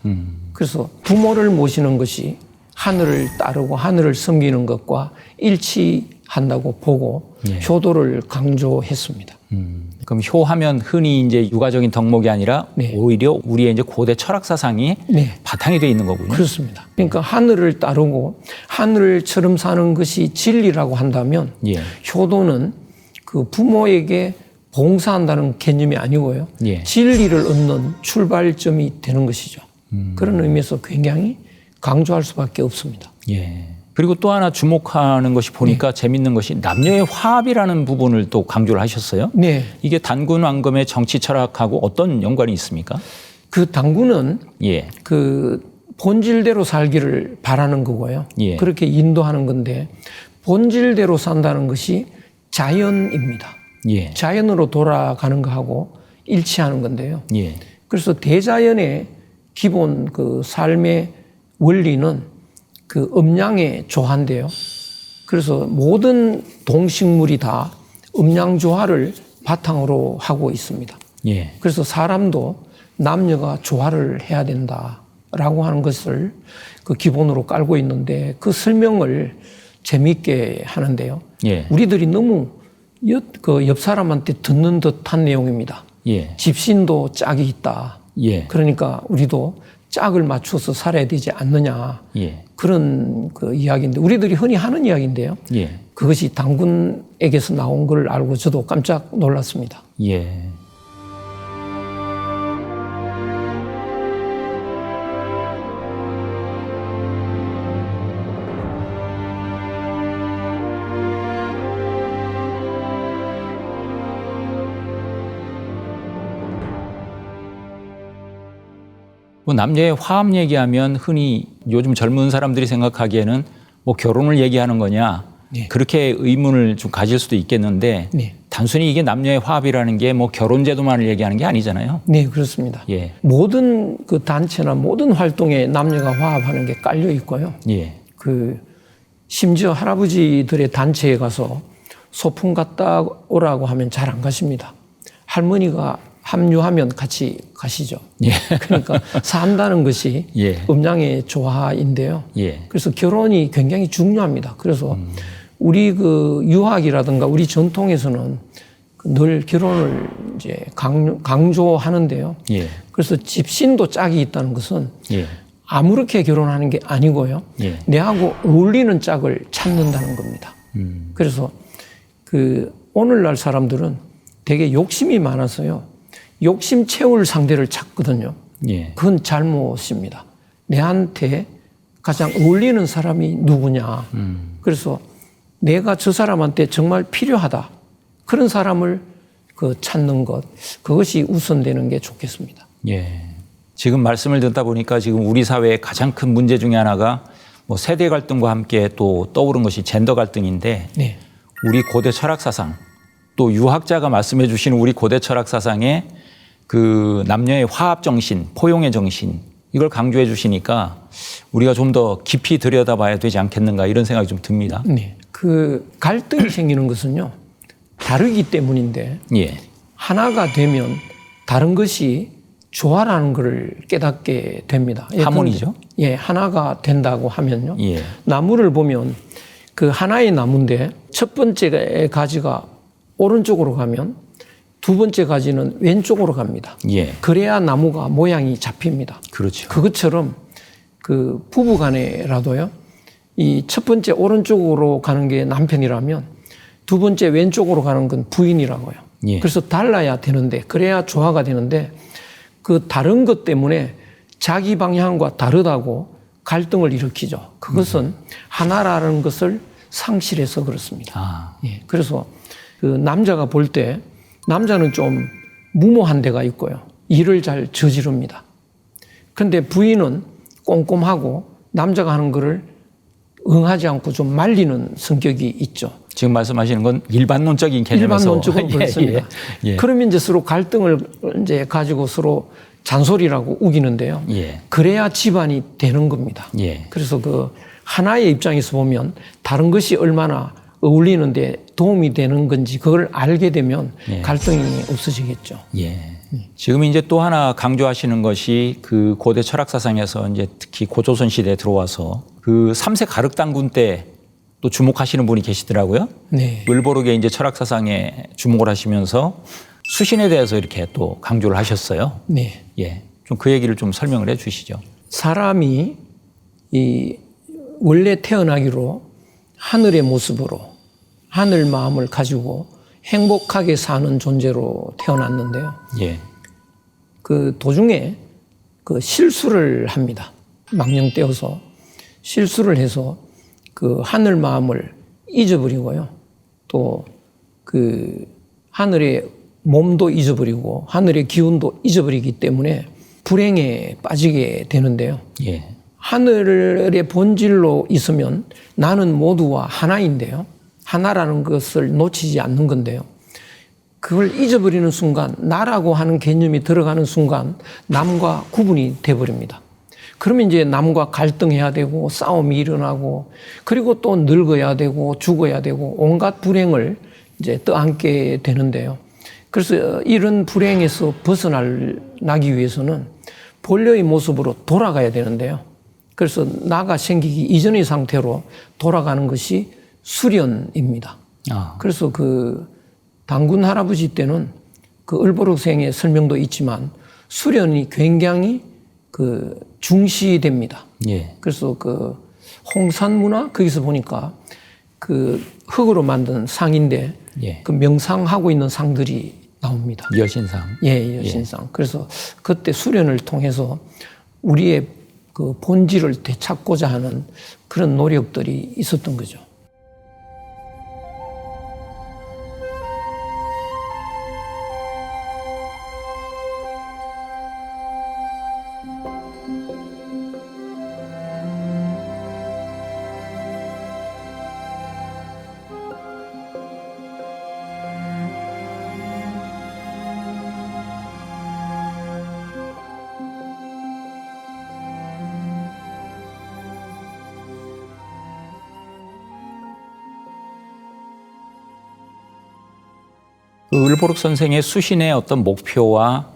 그래서 부모를 모시는 것이 하늘을 따르고 하늘을 섬기는 것과 일치한다고 보고 예. 효도를 강조했습니다. 그럼 효하면 흔히 이제 육아적인 덕목이 아니라 네. 오히려 우리의 이제 고대 철학 사상이 네. 바탕이 되어 있는 거군요. 그렇습니다. 그러니까 하늘을 따르고 하늘처럼 사는 것이 진리라고 한다면 예. 효도는 그 부모에게 봉사한다는 개념이 아니고요. 예. 진리를 얻는 출발점이 되는 것이죠. 그런 의미에서 굉장히 강조할 수밖에 없습니다. 예. 그리고 또 하나 주목하는 것이 보니까 재밌는 것이 남녀의 화합이라는 부분을 또 강조를 하셨어요. 네. 이게 단군 왕금의 정치 철학하고 어떤 연관이 있습니까? 그 당군은 예. 그 본질대로 살기를 바라는 거고요. 예. 그렇게 인도하는 건데 본질대로 산다는 것이 자연입니다. 예. 자연으로 돌아가는 거하고 일치하는 건데요. 예. 그래서 대자연의 기본 그 삶의 원리는 그 음양의 조화인데요. 그래서 모든 동식물이 다 음양 조화를 바탕으로 하고 있습니다. 예. 그래서 사람도 남녀가 조화를 해야 된다라고 하는 것을 그 기본으로 깔고 있는데 그 설명을 재미있게 하는데요. 예. 우리들이 너무 옆 사람한테 듣는 듯한 내용입니다. 예. 집신도 짝이 있다. 예. 그러니까 우리도 짝을 맞춰서 살아야 되지 않느냐. 예. 그런 그 이야기인데 우리들이 흔히 하는 이야기인데요. 예. 그것이 당군에게서 나온 걸 알고 저도 깜짝 놀랐습니다. 예. 뭐 남녀의 화합 얘기하면 흔히 요즘 젊은 사람들이 생각하기에는 뭐 결혼을 얘기하는 거냐 네. 그렇게 의문을 좀 가질 수도 있겠는데 네. 단순히 이게 남녀의 화합이라는 게 뭐 결혼 제도만을 얘기하는 게 아니잖아요. 네, 그렇습니다. 예. 모든 그 단체나 모든 활동에 남녀가 화합하는 게 깔려 있고요. 예. 그 심지어 할아버지들의 단체에 가서 소풍 갔다 오라고 하면 잘 안 가십니다. 할머니가 합류하면 같이 가시죠. 예. 그러니까 산다는 것이 예. 음양의 조화인데요. 예. 그래서 결혼이 굉장히 중요합니다. 그래서 우리 그 유학이라든가 우리 전통에서는 늘 결혼을 이제 강조하는데요. 예. 그래서 집신도 짝이 있다는 것은 예. 아무렇게 결혼하는 게 아니고요. 예. 내하고 어울리는 짝을 찾는다는 겁니다. 그래서 그 오늘날 사람들은 되게 욕심이 많아서요. 욕심 채울 상대를 찾거든요. 예. 그건 잘못입니다. 내한테 가장 어울리는 사람이 누구냐. 그래서 내가 저 사람한테 정말 필요하다. 그런 사람을 그 찾는 것. 그것이 우선되는 게 좋겠습니다. 예. 지금 말씀을 듣다 보니까 지금 우리 사회의 가장 큰 문제 중에 하나가 뭐 세대 갈등과 함께 또 떠오른 것이 젠더 갈등인데 네. 우리 고대 철학 사상 또 유학자가 말씀해 주시는 우리 고대 철학 사상의 그 남녀의 화합 정신, 포용의 정신 이걸 강조해 주시니까 우리가 좀 더 깊이 들여다봐야 되지 않겠는가 이런 생각이 좀 듭니다. 네. 그 갈등이 생기는 것은요. 다르기 때문인데 예. 하나가 되면 다른 것이 조화라는 것을 깨닫게 됩니다. 하모니죠? 예, 하나가 된다고 하면요. 예. 나무를 보면 그 하나의 나무인데 첫 번째 가지가 오른쪽으로 가면 두 번째 가지는 왼쪽으로 갑니다. 예. 그래야 나무가 모양이 잡힙니다. 그렇죠. 그것처럼 그 부부 간에라도요. 이 첫 번째 오른쪽으로 가는 게 남편이라면 두 번째 왼쪽으로 가는 건 부인이라고요. 예. 그래서 달라야 되는데 그래야 조화가 되는데 그 다른 것 때문에 자기 방향과 다르다고 갈등을 일으키죠. 그것은 하나라는 것을 상실해서 그렇습니다. 예, 그래서 그 남자가 볼 때 남자는 좀 무모한 데가 있고요. 일을 잘 저지릅니다. 그런데 부인은 꼼꼼하고 남자가 하는 거를 응하지 않고 좀 말리는 성격이 있죠. 지금 말씀하시는 건 일반론적인 개념에서 일반론적으로 그렇습니다. 그러면 이제 서로 갈등을 이제 가지고 서로 잔소리라고 우기는데요. 그래야 집안이 되는 겁니다. 그래서 그 하나의 입장에서 보면 다른 것이 얼마나 어울리는데 도움이 되는 건지 그걸 알게 되면 갈등이 없어지겠죠. 지금 이제 또 하나 강조하시는 것이 그 고대 철학 사상에서 이제 특히 고조선 시대에 들어와서 그 3세 가륵당군 때 또 주목하시는 분이 계시더라고요. 을보록의 이제 철학 사상에 주목을 하시면서 수신에 대해서 이렇게 또 강조를 하셨어요. 좀 그 얘기를 좀 설명을 해 주시죠. 사람이 이 원래 태어나기로 하늘의 모습으로 하늘 마음을 가지고 행복하게 사는 존재로 태어났는데요. 그 도중에 그 실수를 합니다. 망령되어서 실수를 해서 그 하늘 마음을 잊어버리고요. 또 그 하늘의 몸도 잊어버리고 하늘의 기운도 잊어버리기 때문에 불행에 빠지게 되는데요. 하늘의 본질로 있으면 나는 모두와 하나인데요. 하나라는 것을 놓치지 않는 건데요. 그걸 잊어버리는 순간 나라고 하는 개념이 들어가는 순간 남과 구분이 돼버립니다. 그러면 이제 남과 갈등해야 되고 싸움이 일어나고 그리고 또 늙어야 되고 죽어야 되고 온갖 불행을 이제 떠안게 되는데요. 그래서 이런 불행에서 벗어나기 위해서는 본래의 모습으로 돌아가야 되는데요. 그래서 나가 생기기 이전의 상태로 돌아가는 것이 수련입니다. 그래서 그 당군 할아버지 때는 그 을보록생의 설명도 있지만 수련이 굉장히 그 중시됩니다. 그래서 그 홍산문화 거기서 보니까 그 흙으로 만든 상인데 그 명상하고 있는 상들이 나옵니다. 여신상. 여신상. 그래서 그때 수련을 통해서 우리의 그 본질을 되찾고자 하는 그런 노력들이 있었던 거죠. 그 을보록 선생의 수신의 어떤 목표와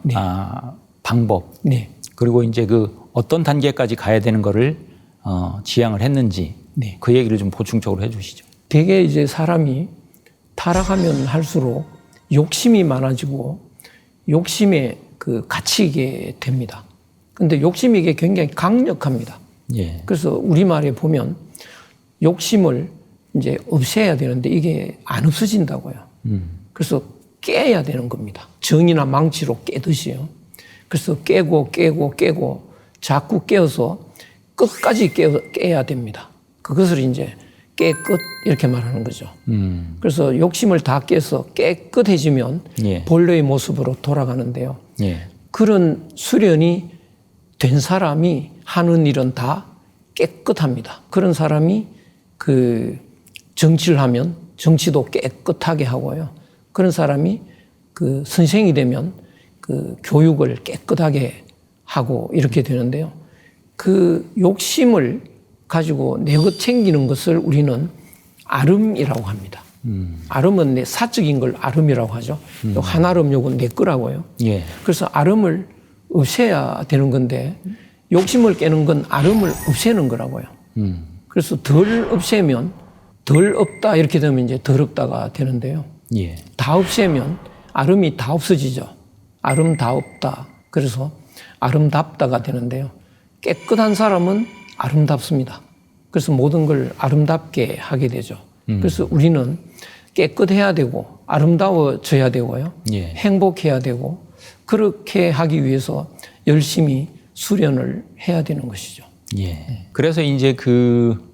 방법 그리고 이제 그 어떤 단계까지 가야 되는 거를 지향을 했는지 그 얘기를 좀 보충적으로 해주시죠. 되게 이제 사람이 타락하면 할수록 욕심이 많아지고 욕심에 그 갇히게 됩니다. 그런데 욕심이 이게 굉장히 강력합니다. 그래서 우리말에 보면 욕심을 이제 없애야 되는데 이게 안 없어진다고요. 그래서 깨야 되는 겁니다. 정이나 망치로 깨듯이요. 그래서 깨고 자꾸 깨어서 끝까지 깨야 됩니다. 그것을 이제 깨끗 이렇게 말하는 거죠. 그래서 욕심을 다 깨서 깨끗해지면 본래의 모습으로 돌아가는데요. 그런 수련이 된 사람이 하는 일은 다 깨끗합니다. 그런 사람이 그 정치를 하면 정치도 깨끗하게 하고요. 그런 사람이 그 선생이 되면 그 교육을 깨끗하게 하고 이렇게 되는데요. 그 욕심을 가지고 내 것 챙기는 것을 우리는 아름이라고 합니다. 아름은 내 사적인 걸 아름이라고 하죠. 한아름 요건 내 거라고요. 그래서 아름을 없애야 되는 건데 욕심을 깨는 건 아름을 없애는 거라고요. 그래서 덜 없애면 덜 없다 이렇게 되면 이제 덜 없다가 되는데요. 다 없애면 아름이 다 없어지죠. 아름 다 없다. 그래서 아름답다가 되는데요. 깨끗한 사람은 아름답습니다. 그래서 모든 걸 아름답게 하게 되죠. 그래서 우리는 깨끗해야 되고 아름다워져야 되고요. 행복해야 되고 그렇게 하기 위해서 열심히 수련을 해야 되는 것이죠. 예. 그래서 이제 그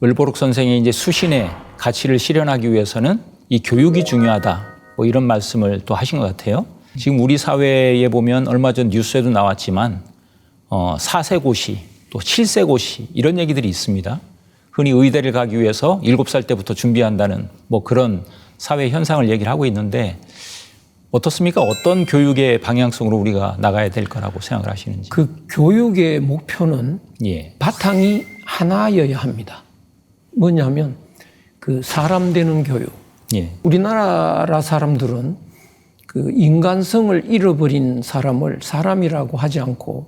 을보록 선생의 이제 수신의 가치를 실현하기 위해서는 이 교육이 중요하다. 뭐 이런 말씀을 또 하신 것 같아요. 지금 우리 사회에 보면 얼마 전 뉴스에도 나왔지만 4세고시 또 7세고시 이런 얘기들이 있습니다. 흔히 의대를 가기 위해서 7살 때부터 준비한다는 뭐 그런 사회 현상을 얘기를 하고 있는데 어떻습니까? 어떤 교육의 방향성으로 우리가 나가야 될 거라고 생각을 하시는지. 그 교육의 목표는 예. 바탕이 하나여야 합니다. 뭐냐면 그 사람 되는 교육. 예. 우리나라 사람들은 그 인간성을 잃어버린 사람을 사람이라고 하지 않고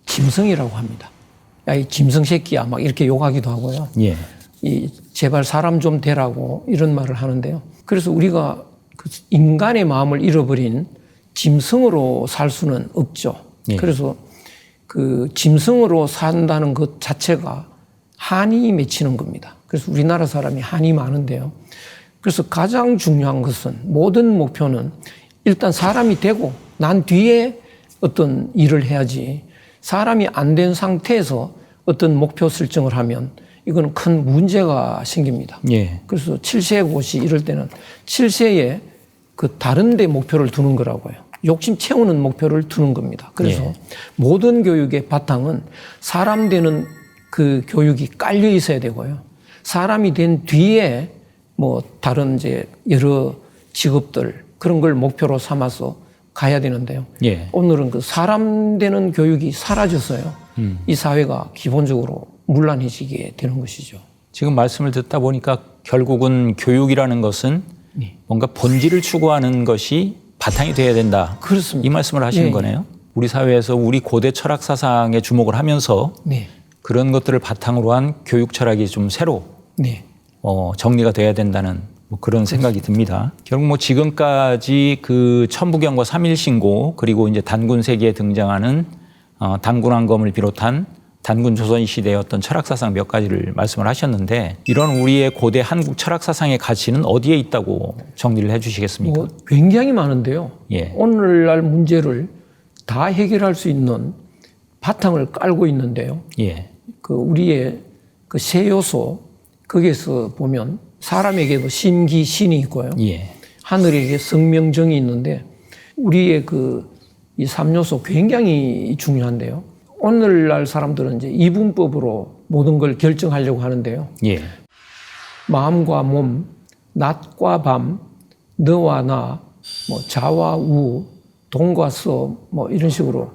짐승이라고 합니다. 야, 이 짐승 새끼야 막 이렇게 욕하기도 하고요. 예. 이 제발 사람 좀 되라고 이런 말을 하는데요. 그래서 우리가 그 인간의 마음을 잃어버린 짐승으로 살 수는 없죠. 예. 그래서 그 짐승으로 산다는 것 자체가 한이 맺히는 겁니다. 그래서 우리나라 사람이 한이 많은데요. 그래서 가장 중요한 것은 모든 목표는 일단 사람이 되고 난 뒤에 어떤 일을 해야지 사람이 안 된 상태에서 어떤 목표 설정을 하면 이거는 큰 문제가 생깁니다. 예. 그래서 7세 고시 이럴 때는 7세에 그 다른 데 목표를 두는 거라고요. 욕심 채우는 목표를 두는 겁니다. 그래서 예. 모든 교육의 바탕은 사람 되는 그 교육이 깔려 있어야 되고요. 사람이 된 뒤에 뭐 다른 이제 여러 직업들 그런 걸 목표로 삼아서 가야 되는데요. 예. 오늘은 그 사람 되는 교육이 사라져서요. 이 사회가 기본적으로 문란해지게 되는 것이죠. 지금 말씀을 듣다 보니까 결국은 교육이라는 것은 네. 뭔가 본질을 추구하는 것이 바탕이 돼야 된다. 그렇습니다. 이 말씀을 하시는 예, 거네요. 우리 사회에서 우리 고대 철학 사상에 주목을 하면서 네. 그런 것들을 바탕으로 한 교육 철학이 좀 새로 네. 정리가 돼야 된다는 뭐 그런 생각이 듭니다. 결국 뭐 지금까지 그 천부경과 삼일신고 그리고 이제 단군 세계에 등장하는 단군왕검을 비롯한 단군 조선 시대의 어떤 철학 사상 몇 가지를 말씀을 하셨는데 이런 우리의 고대 한국 철학 사상의 가치는 어디에 있다고 정리를 해주시겠습니까? 뭐 굉장히 많은데요. 예. 오늘날 문제를 다 해결할 수 있는 바탕을 깔고 있는데요. 예. 그 우리의 그 세 요소 거기에서 보면 사람에게도 심기 신이 있고요. 예. 하늘에게 성명정이 있는데 우리의 그 이 3요소 굉장히 중요한데요. 오늘날 사람들은 이제 이분법으로 모든 걸 결정하려고 하는데요. 예. 마음과 몸, 낮과 밤, 너와 나, 뭐 자와 우, 동과 서, 뭐 이런 식으로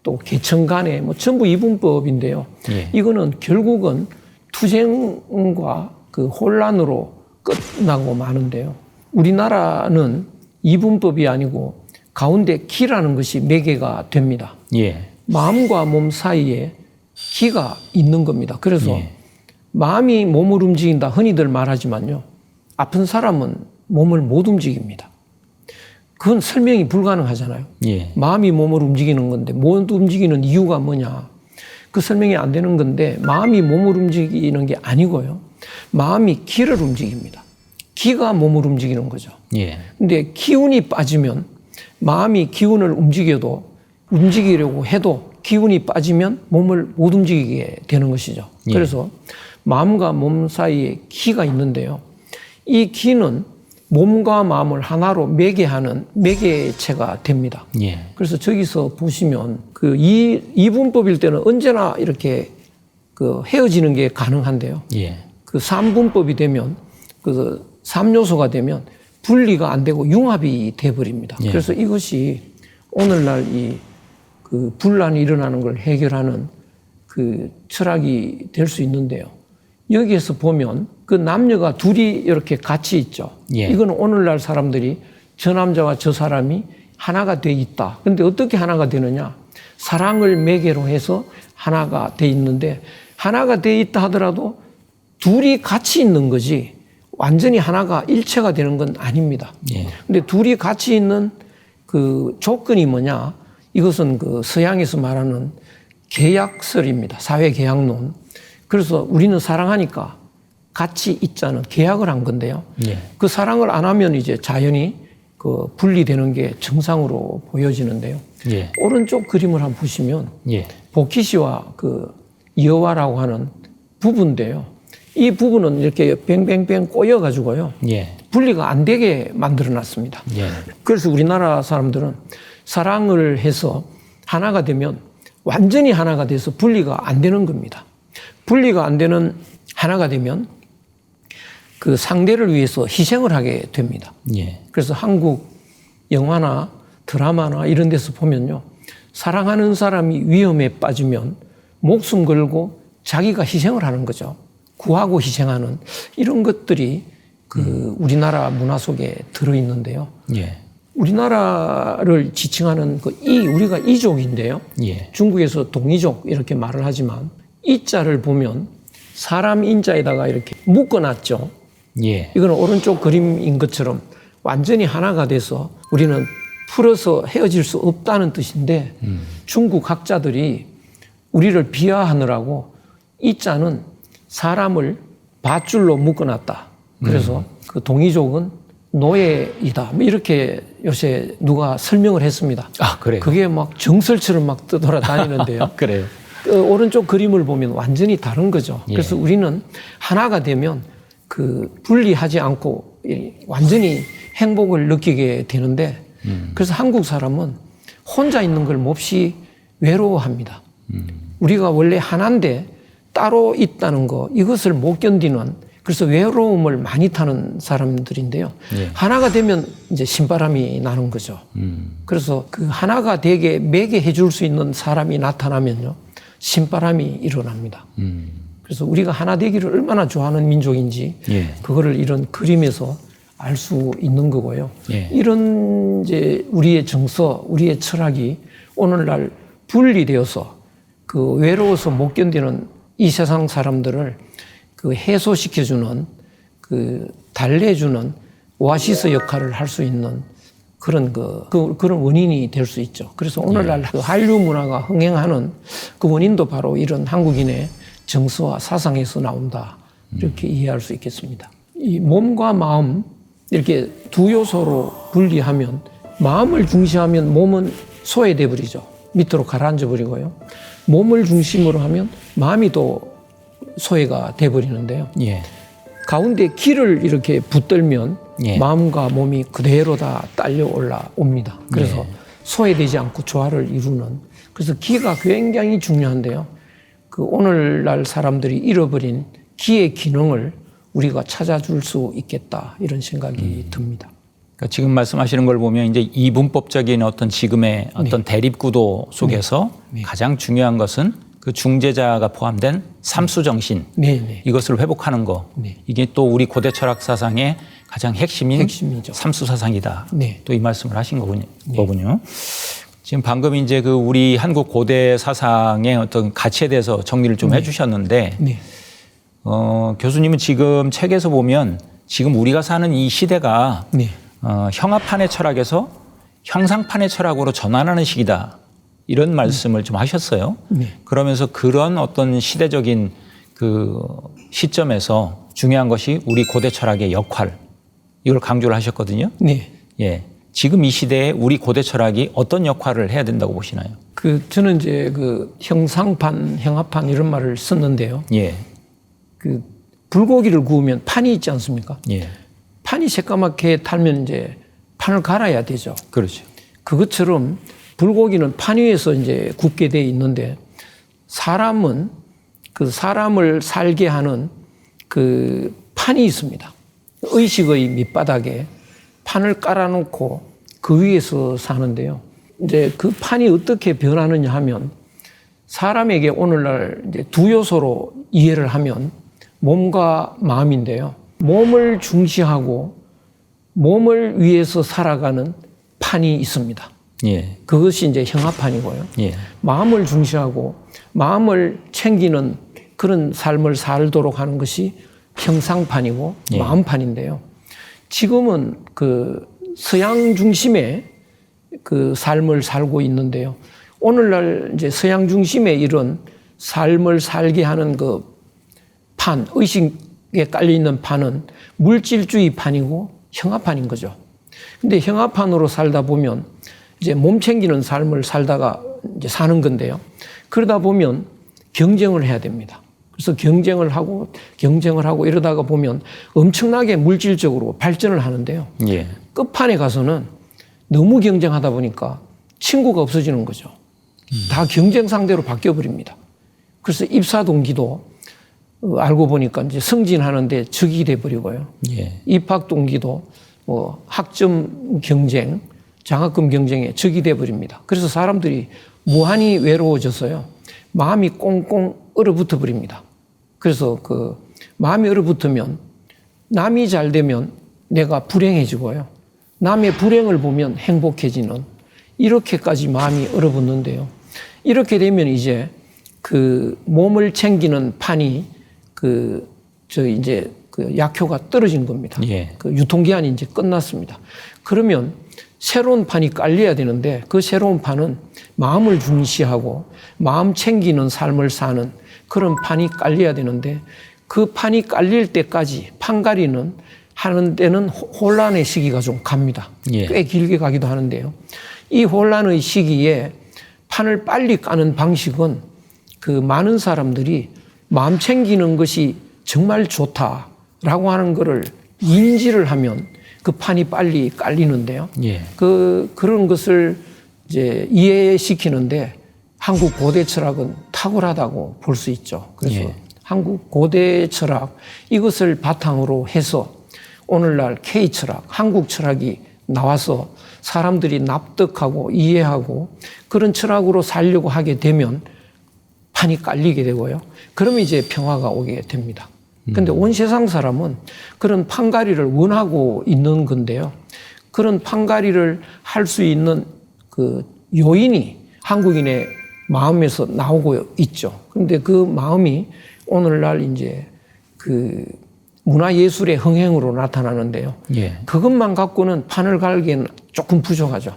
또 계층간에 뭐 전부 이분법인데요. 예. 이거는 결국은 투쟁과 그 혼란으로 끝나고 마는데요. 우리나라는 이분법이 아니고 가운데 기라는 것이 매개가 됩니다. 예. 마음과 몸 사이에 기가 있는 겁니다. 그래서 예. 마음이 몸을 움직인다 흔히들 말하지만요. 아픈 사람은 몸을 못 움직입니다. 그건 설명이 불가능하잖아요. 예. 마음이 몸을 움직이는 건데 못 움직이는 이유가 뭐냐. 그 설명이 안 되는 건데 마음이 몸을 움직이는 게 아니고요. 마음이 기를 움직입니다. 기가 몸을 움직이는 거죠. 예. 근데 기운이 빠지면 마음이 기운을 움직이려고 해도 기운이 빠지면 몸을 못 움직이게 되는 것이죠. 예. 그래서 마음과 몸 사이에 기가 있는데요. 이 기는 몸과 마음을 하나로 매개하는 매개체가 됩니다. 예. 그래서 저기서 보시면 그 이분법일 때는 언제나 이렇게 그 헤어지는 게 가능한데요. 예. 그 3분법이 되면 그 3요소가 되면 분리가 안 되고 융합이 돼버립니다. 예. 그래서 이것이 오늘날 이 그 분란이 일어나는 걸 해결하는 그 철학이 될 수 있는데요. 여기에서 보면 그 남녀가 둘이 이렇게 같이 있죠. 예. 이거는 오늘날 사람들이 저 남자와 저 사람이 하나가 돼 있다. 근데 어떻게 하나가 되느냐? 사랑을 매개로 해서 하나가 돼 있는데 하나가 돼 있다 하더라도 둘이 같이 있는 거지 완전히 하나가 일체가 되는 건 아닙니다. 예. 근데 둘이 같이 있는 그 조건이 뭐냐? 이것은 그 서양에서 말하는 계약설입니다. 사회계약론. 그래서 우리는 사랑하니까 같이 있자는 계약을 한 건데요. 예. 그 사랑을 안 하면 이제 자연히 그 분리되는 게 정상으로 보여지는데요. 예. 오른쪽 그림을 한번 보시면 예. 보키시와 그 여와라고 하는 부부인데요. 이 부부는 이렇게 뱅뱅뱅 꼬여가지고요. 예. 분리가 안 되게 만들어놨습니다. 예. 그래서 우리나라 사람들은 사랑을 해서 하나가 되면 완전히 하나가 돼서 분리가 안 되는 겁니다. 분리가 안 되는 하나가 되면 그 상대를 위해서 희생을 하게 됩니다. 예. 그래서 한국 영화나 드라마나 이런 데서 보면요. 사랑하는 사람이 위험에 빠지면 목숨 걸고 자기가 희생을 하는 거죠. 구하고 희생하는 이런 것들이 그 우리나라 문화 속에 들어있는데요. 예. 우리나라를 지칭하는 우리가 이족인데요. 예. 중국에서 동이족 이렇게 말을 하지만 이자를 보면 사람 인자에다가 이렇게 묶어놨죠. 예. 이거는 오른쪽 그림인 것처럼 완전히 하나가 돼서 우리는 풀어서 헤어질 수 없다는 뜻인데 중국 학자들이 우리를 비하하느라고 이자는 사람을 밧줄로 묶어놨다. 그래서 그 동이족은 노예이다. 뭐 이렇게 요새 누가 설명을 했습니다. 아, 그래요? 그게 막 정설처럼 막 떠돌아다니는데요. 그래요. 그 오른쪽 그림을 보면 완전히 다른 거죠. 예. 그래서 우리는 하나가 되면 그 분리하지 않고 완전히 행복을 느끼게 되는데 그래서 한국 사람은 혼자 있는 걸 몹시 외로워합니다. 우리가 원래 하나인데 따로 있다는 거 이것을 못 견디는 그래서 외로움을 많이 타는 사람들인데요. 예. 하나가 되면 이제 신바람이 나는 거죠. 그래서 그 하나가 되게 매게 해줄 수 있는 사람이 나타나면요. 신바람이 일어납니다. 그래서 우리가 하나 되기를 얼마나 좋아하는 민족인지 예. 그거를 이런 그림에서 알 수 있는 거고요. 예. 이런 이제 우리의 정서, 우리의 철학이 오늘날 분리되어서 그 외로워서 못 견디는 이 세상 사람들을 그 해소시켜주는 그 달래주는 오아시스 역할을 할 수 있는 그런 그런 원인이 될 수 있죠. 그래서 오늘날 그 한류 문화가 흥행하는 그 원인도 바로 이런 한국인의 정서와 사상에서 나온다. 이렇게 이해할 수 있겠습니다. 이 몸과 마음 이렇게 두 요소로 분리하면 마음을 중시하면 몸은 소외돼 버리죠. 밑으로 가라앉아 버리고요. 몸을 중심으로 하면 마음이 또 소외가 돼 버리는데요. 예. 가운데 기를 이렇게 붙들면 예. 마음과 몸이 그대로 다 딸려 올라옵니다. 그래서 소외되지 않고 조화를 이루는 그래서 기가 굉장히 중요한데요. 그 오늘날 사람들이 잃어버린 기의 기능을 우리가 찾아줄 수 있겠다 이런 생각이 듭니다. 그러니까 지금 말씀하시는 걸 보면 이제 이분법적인 어떤 지금의 어떤 대립 구도 속에서 가장 중요한 것은 그 중재자가 포함된 삼수 정신 이것을 회복하는 거 이게 또 우리 고대 철학 사상의 가장 핵심이죠. 삼수 사상이다. 또 이 말씀을 하신 거군요. 지금 방금 이제 그 우리 한국 고대 사상의 어떤 가치에 대해서 정리를 좀 해주셨는데 교수님은 지금 책에서 보면 지금 우리가 사는 이 시대가 형합판의 철학에서 형상판의 철학으로 전환하는 시기다. 이런 말씀을 좀 하셨어요. 그러면서 그런 어떤 시대적인 그 시점에서 중요한 것이 우리 고대 철학의 역할 이걸 강조를 하셨거든요. 예. 지금 이 시대에 우리 고대 철학이 어떤 역할을 해야 된다고 보시나요? 저는 이제 그 형상판, 형합판 이런 말을 썼는데요. 예. 그 불고기를 구우면 판이 있지 않습니까? 예. 판이 새까맣게 달면 이제 판을 갈아야 되죠. 그렇죠. 그것처럼 불고기는 판 위에서 이제 굽게 돼 있는데 사람은 그 사람을 살게 하는 그 판이 있습니다. 의식의 밑바닥에 판을 깔아놓고 그 위에서 사는데요. 이제 그 판이 어떻게 변하느냐 하면 사람에게 오늘날 이제 두 요소로 이해를 하면 몸과 마음인데요. 몸을 중시하고 몸을 위해서 살아가는 판이 있습니다. 예. 그것이 이제 형합판이고요. 예. 마음을 중시하고 마음을 챙기는 그런 삶을 살도록 하는 것이 형상판이고 마음판인데요. 지금은 그 서양 중심의 그 삶을 살고 있는데요. 오늘날 이제 서양 중심의 이런 삶을 살게 하는 그 판, 의식에 깔려 있는 판은 물질주의 판이고 형합판인 거죠. 근데 형합판으로 살다 보면 이제 몸 챙기는 삶을 살다가 이제 사는 건데요. 그러다 보면 경쟁을 해야 됩니다. 그래서 경쟁을 하고 이러다가 보면 엄청나게 물질적으로 발전을 하는데요. 예. 끝판에 가서는 너무 경쟁하다 보니까 친구가 없어지는 거죠. 다 경쟁 상대로 바뀌어 버립니다. 그래서 입사 동기도 알고 보니까 이제 승진하는데 적이 돼 버리고요. 예. 입학 동기도 뭐 학점 경쟁, 장학금 경쟁에 적이 돼 버립니다. 그래서 사람들이 무한히 외로워져서요. 마음이 꽁꽁 얼어붙어 버립니다. 그래서 그 마음이 얼어붙으면 남이 잘 되면 내가 불행해지고요. 남의 불행을 보면 행복해지는 이렇게까지 마음이 얼어붙는데요. 이렇게 되면 이제 그 몸을 챙기는 판이 이제 그 약효가 떨어진 겁니다. 예. 그 유통기한이 이제 끝났습니다. 그러면 새로운 판이 깔려야 되는데 그 새로운 판은 마음을 중시하고 마음 챙기는 삶을 사는 그런 판이 깔려야 되는데 그 판이 깔릴 때까지 판가리는 하는 데는 혼란의 시기가 좀 갑니다. 예. 꽤 길게 가기도 하는데요. 이 혼란의 시기에 판을 빨리 까는 방식은 그 많은 사람들이 마음 챙기는 것이 정말 좋다라고 하는 것을 인지를 하면 그 판이 빨리 깔리는데요. 예. 그런 것을 이제 이해시키는데 한국 고대 철학은 탁월하다고 볼 수 있죠. 그래서 예. 한국 고대 철학 이것을 바탕으로 해서 오늘날 K 철학, 한국 철학이 나와서 사람들이 납득하고 이해하고 그런 철학으로 살려고 하게 되면 판이 깔리게 되고요. 그러면 이제 평화가 오게 됩니다. 그런데 온 세상 사람은 그런 판가리를 원하고 있는 건데요. 그런 판가리를 할 수 있는 그 요인이 한국인의 마음에서 나오고 있죠. 그런데 그 마음이 오늘날 이제 그 문화예술의 흥행으로 나타나는데요. 예. 그것만 갖고는 판을 갈기에는 조금 부족하죠.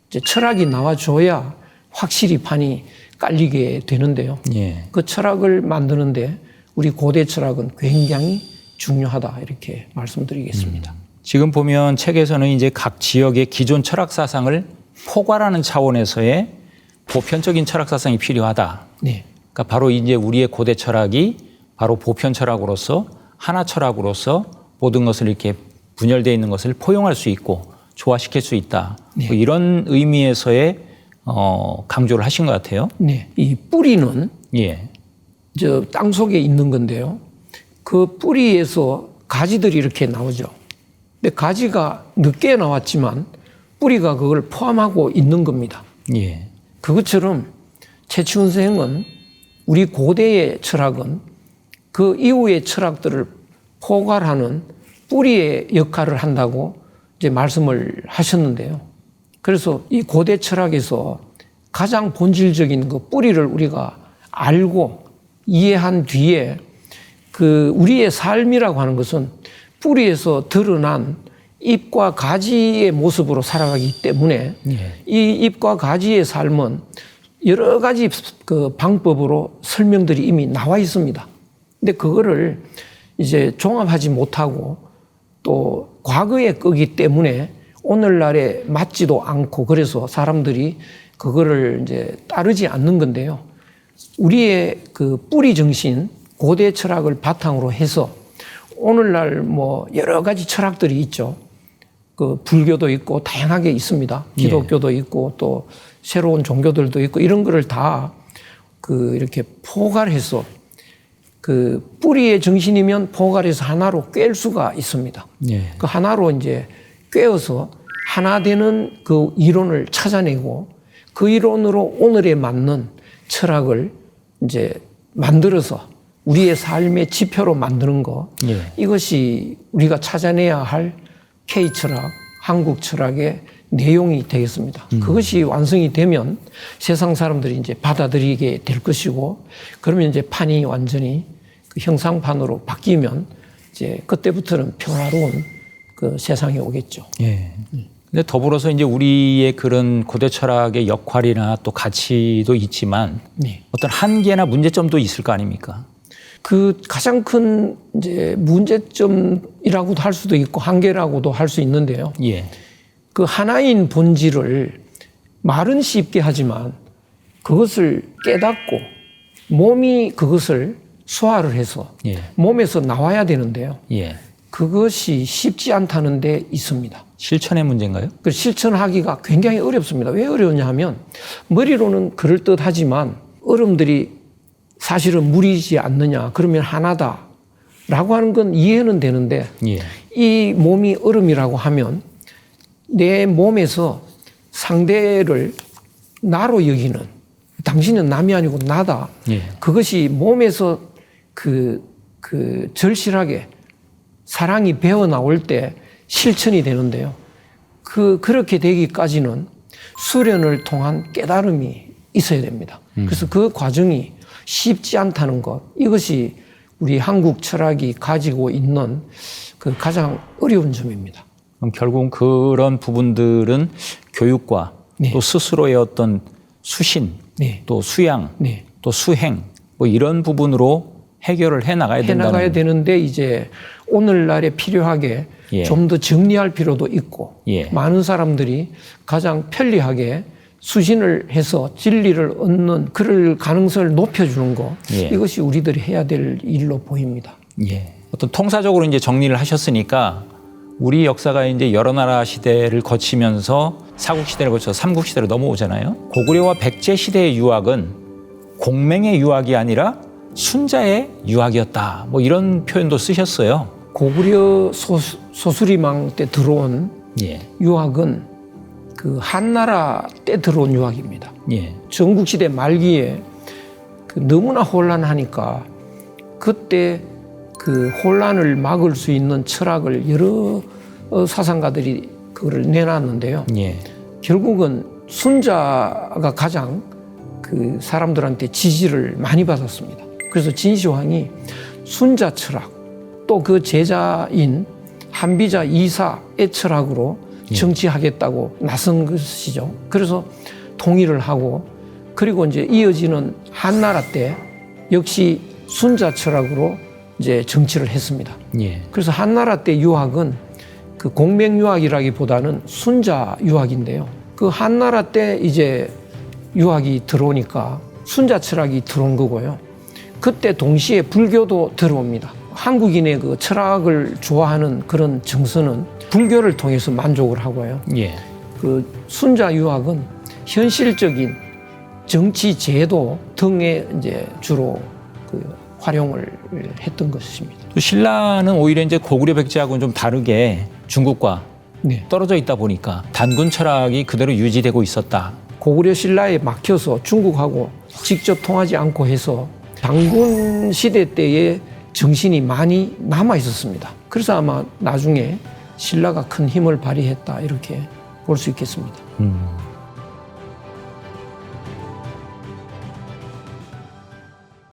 이제 철학이 나와줘야 확실히 판이 깔리게 되는데요. 예. 그 철학을 만드는데 우리 고대 철학은 굉장히 중요하다 이렇게 말씀드리겠습니다. 지금 보면 책에서는 이제 각 지역의 기존 철학 사상을 포괄하는 차원에서의 보편적인 철학 사상이 필요하다. 네. 그러니까 바로 이제 우리의 고대 철학이 바로 보편 철학으로서 하나 철학으로서 모든 것을 이렇게 분열되어 있는 것을 포용할 수 있고 조화시킬 수 있다. 네. 뭐 이런 의미에서의 강조를 하신 것 같아요. 네. 이 뿌리는 예. 저 땅 속에 있는 건데요. 그 뿌리에서 가지들이 이렇게 나오죠. 근데 가지가 늦게 나왔지만 뿌리가 그걸 포함하고 있는 겁니다. 예. 그것처럼 최치훈 선생은 우리 고대의 철학은 그 이후의 철학들을 포괄하는 뿌리의 역할을 한다고 이제 말씀을 하셨는데요. 그래서 이 고대 철학에서 가장 본질적인 그 뿌리를 우리가 알고 이해한 뒤에 그 우리의 삶이라고 하는 것은 뿌리에서 드러난 잎과 가지의 모습으로 살아가기 때문에 예. 이 잎과 가지의 삶은 여러 가지 그 방법으로 설명들이 이미 나와 있습니다. 근데 그거를 이제 종합하지 못하고 또 과거에 거기 때문에 오늘날에 맞지도 않고 그래서 사람들이 그거를 이제 따르지 않는 건데요. 우리의 그 뿌리 정신, 고대 철학을 바탕으로 해서 오늘날 뭐 여러 가지 철학들이 있죠. 그 불교도 있고 다양하게 있습니다. 기독교도 있고 또 새로운 종교들도 있고 이런 거를 다 그 이렇게 포괄해서 그 뿌리의 정신이면 포괄해서 하나로 꿰을 수가 있습니다. 예. 그 하나로 이제 꿰어서 하나 되는 그 이론을 찾아내고 그 이론으로 오늘에 맞는 철학을 이제 만들어서 우리의 삶의 지표로 만드는 거 예. 이것이 우리가 찾아내야 할 K철학, 한국 철학의 내용이 되겠습니다. 그것이 완성이 되면 세상 사람들이 이제 받아들이게 될 것이고 그러면 이제 판이 완전히 그 형상판으로 바뀌면 이제 그때부터는 평화로운 그 세상이 오겠죠. 예. 근데 더불어서 이제 우리의 그런 고대 철학의 역할이나 또 가치도 있지만 네. 어떤 한계나 문제점도 있을 거 아닙니까? 그 가장 큰 이제 문제점이라고도 할 수도 있고 한계라고도 할 수 있는데요. 예. 그 하나인 본질을 말은 쉽게 하지만 그것을 깨닫고 몸이 그것을 소화를 해서 예. 몸에서 나와야 되는데요. 예. 그것이 쉽지 않다는 데 있습니다. 실천의 문제인가요? 그 실천하기가 굉장히 어렵습니다. 왜 어려웠냐 하면 머리로는 그럴듯하지만 어른들이 사실은 물이지 않느냐 그러면 하나다라고 하는 건 이해는 되는데 예. 이 몸이 얼음이라고 하면 내 몸에서 상대를 나로 여기는 당신은 남이 아니고 나다. 예. 그것이 몸에서 절실하게 사랑이 배어 나올 때 실천이 되는데요. 그렇게 되기까지는 수련을 통한 깨달음이 있어야 됩니다. 그래서 그 과정이 쉽지 않다는 것, 이것이 우리 한국 철학이 가지고 있는 그 가장 어려운 점입니다. 그럼 결국은 그런 부분들은 교육과 네. 또 스스로의 어떤 수신, 네. 또 수양, 네. 또 수행, 뭐 이런 부분으로 해결을 해 나가야 된다는. 해나가야 되는데 이제 오늘날에 필요하게 예. 좀 더 정리할 필요도 있고 예. 많은 사람들이 가장 편리하게 수신을 해서 진리를 얻는 그럴 가능성을 높여주는 거 예. 이것이 우리들이 해야 될 일로 보입니다. 예. 어떤 통사적으로 이제 정리를 하셨으니까 우리 역사가 이제 여러 나라 시대를 거치면서 사국 시대를 거쳐서 삼국 시대로 넘어오잖아요. 고구려와 백제 시대의 유학은 공맹의 유학이 아니라 순자의 유학이었다. 뭐 이런 표현도 쓰셨어요. 고구려 소수리망 때 들어온 예. 유학은 그 한나라 때 들어온 유학입니다. 예. 전국시대 말기에 너무나 혼란하니까 그때 그 혼란을 막을 수 있는 철학을 여러 사상가들이 그거를 내놨는데요. 예. 결국은 순자가 가장 그 사람들한테 지지를 많이 받았습니다. 그래서 진시황이 순자 철학 또 그 제자인 한비자 이사의 철학으로 정치하겠다고 나선 것이죠. 그래서 통일을 하고 그리고 이제 이어지는 한나라 때 역시 순자 철학으로 이제 정치를 했습니다. 예. 그래서 한나라 때 유학은 그 공맹 유학이라기보다는 순자 유학인데요. 그 한나라 때 이제 유학이 들어오니까 순자 철학이 들어온 거고요. 그때 동시에 불교도 들어옵니다. 한국인의 그 철학을 좋아하는 그런 정서는 불교를 통해서 만족을 하고요. 예. 그 순자 유학은 현실적인 정치 제도 등에 이제 주로 그 활용을 했던 것입니다. 또 신라는 오히려 이제 고구려 백제하고는 좀 다르게 중국과 네. 떨어져 있다 보니까 단군 철학이 그대로 유지되고 있었다. 고구려 신라에 막혀서 중국하고 직접 통하지 않고 해서 단군 시대 때의 정신이 많이 남아 있었습니다. 그래서 아마 나중에 신라가 큰 힘을 발휘했다 이렇게 볼 수 있겠습니다.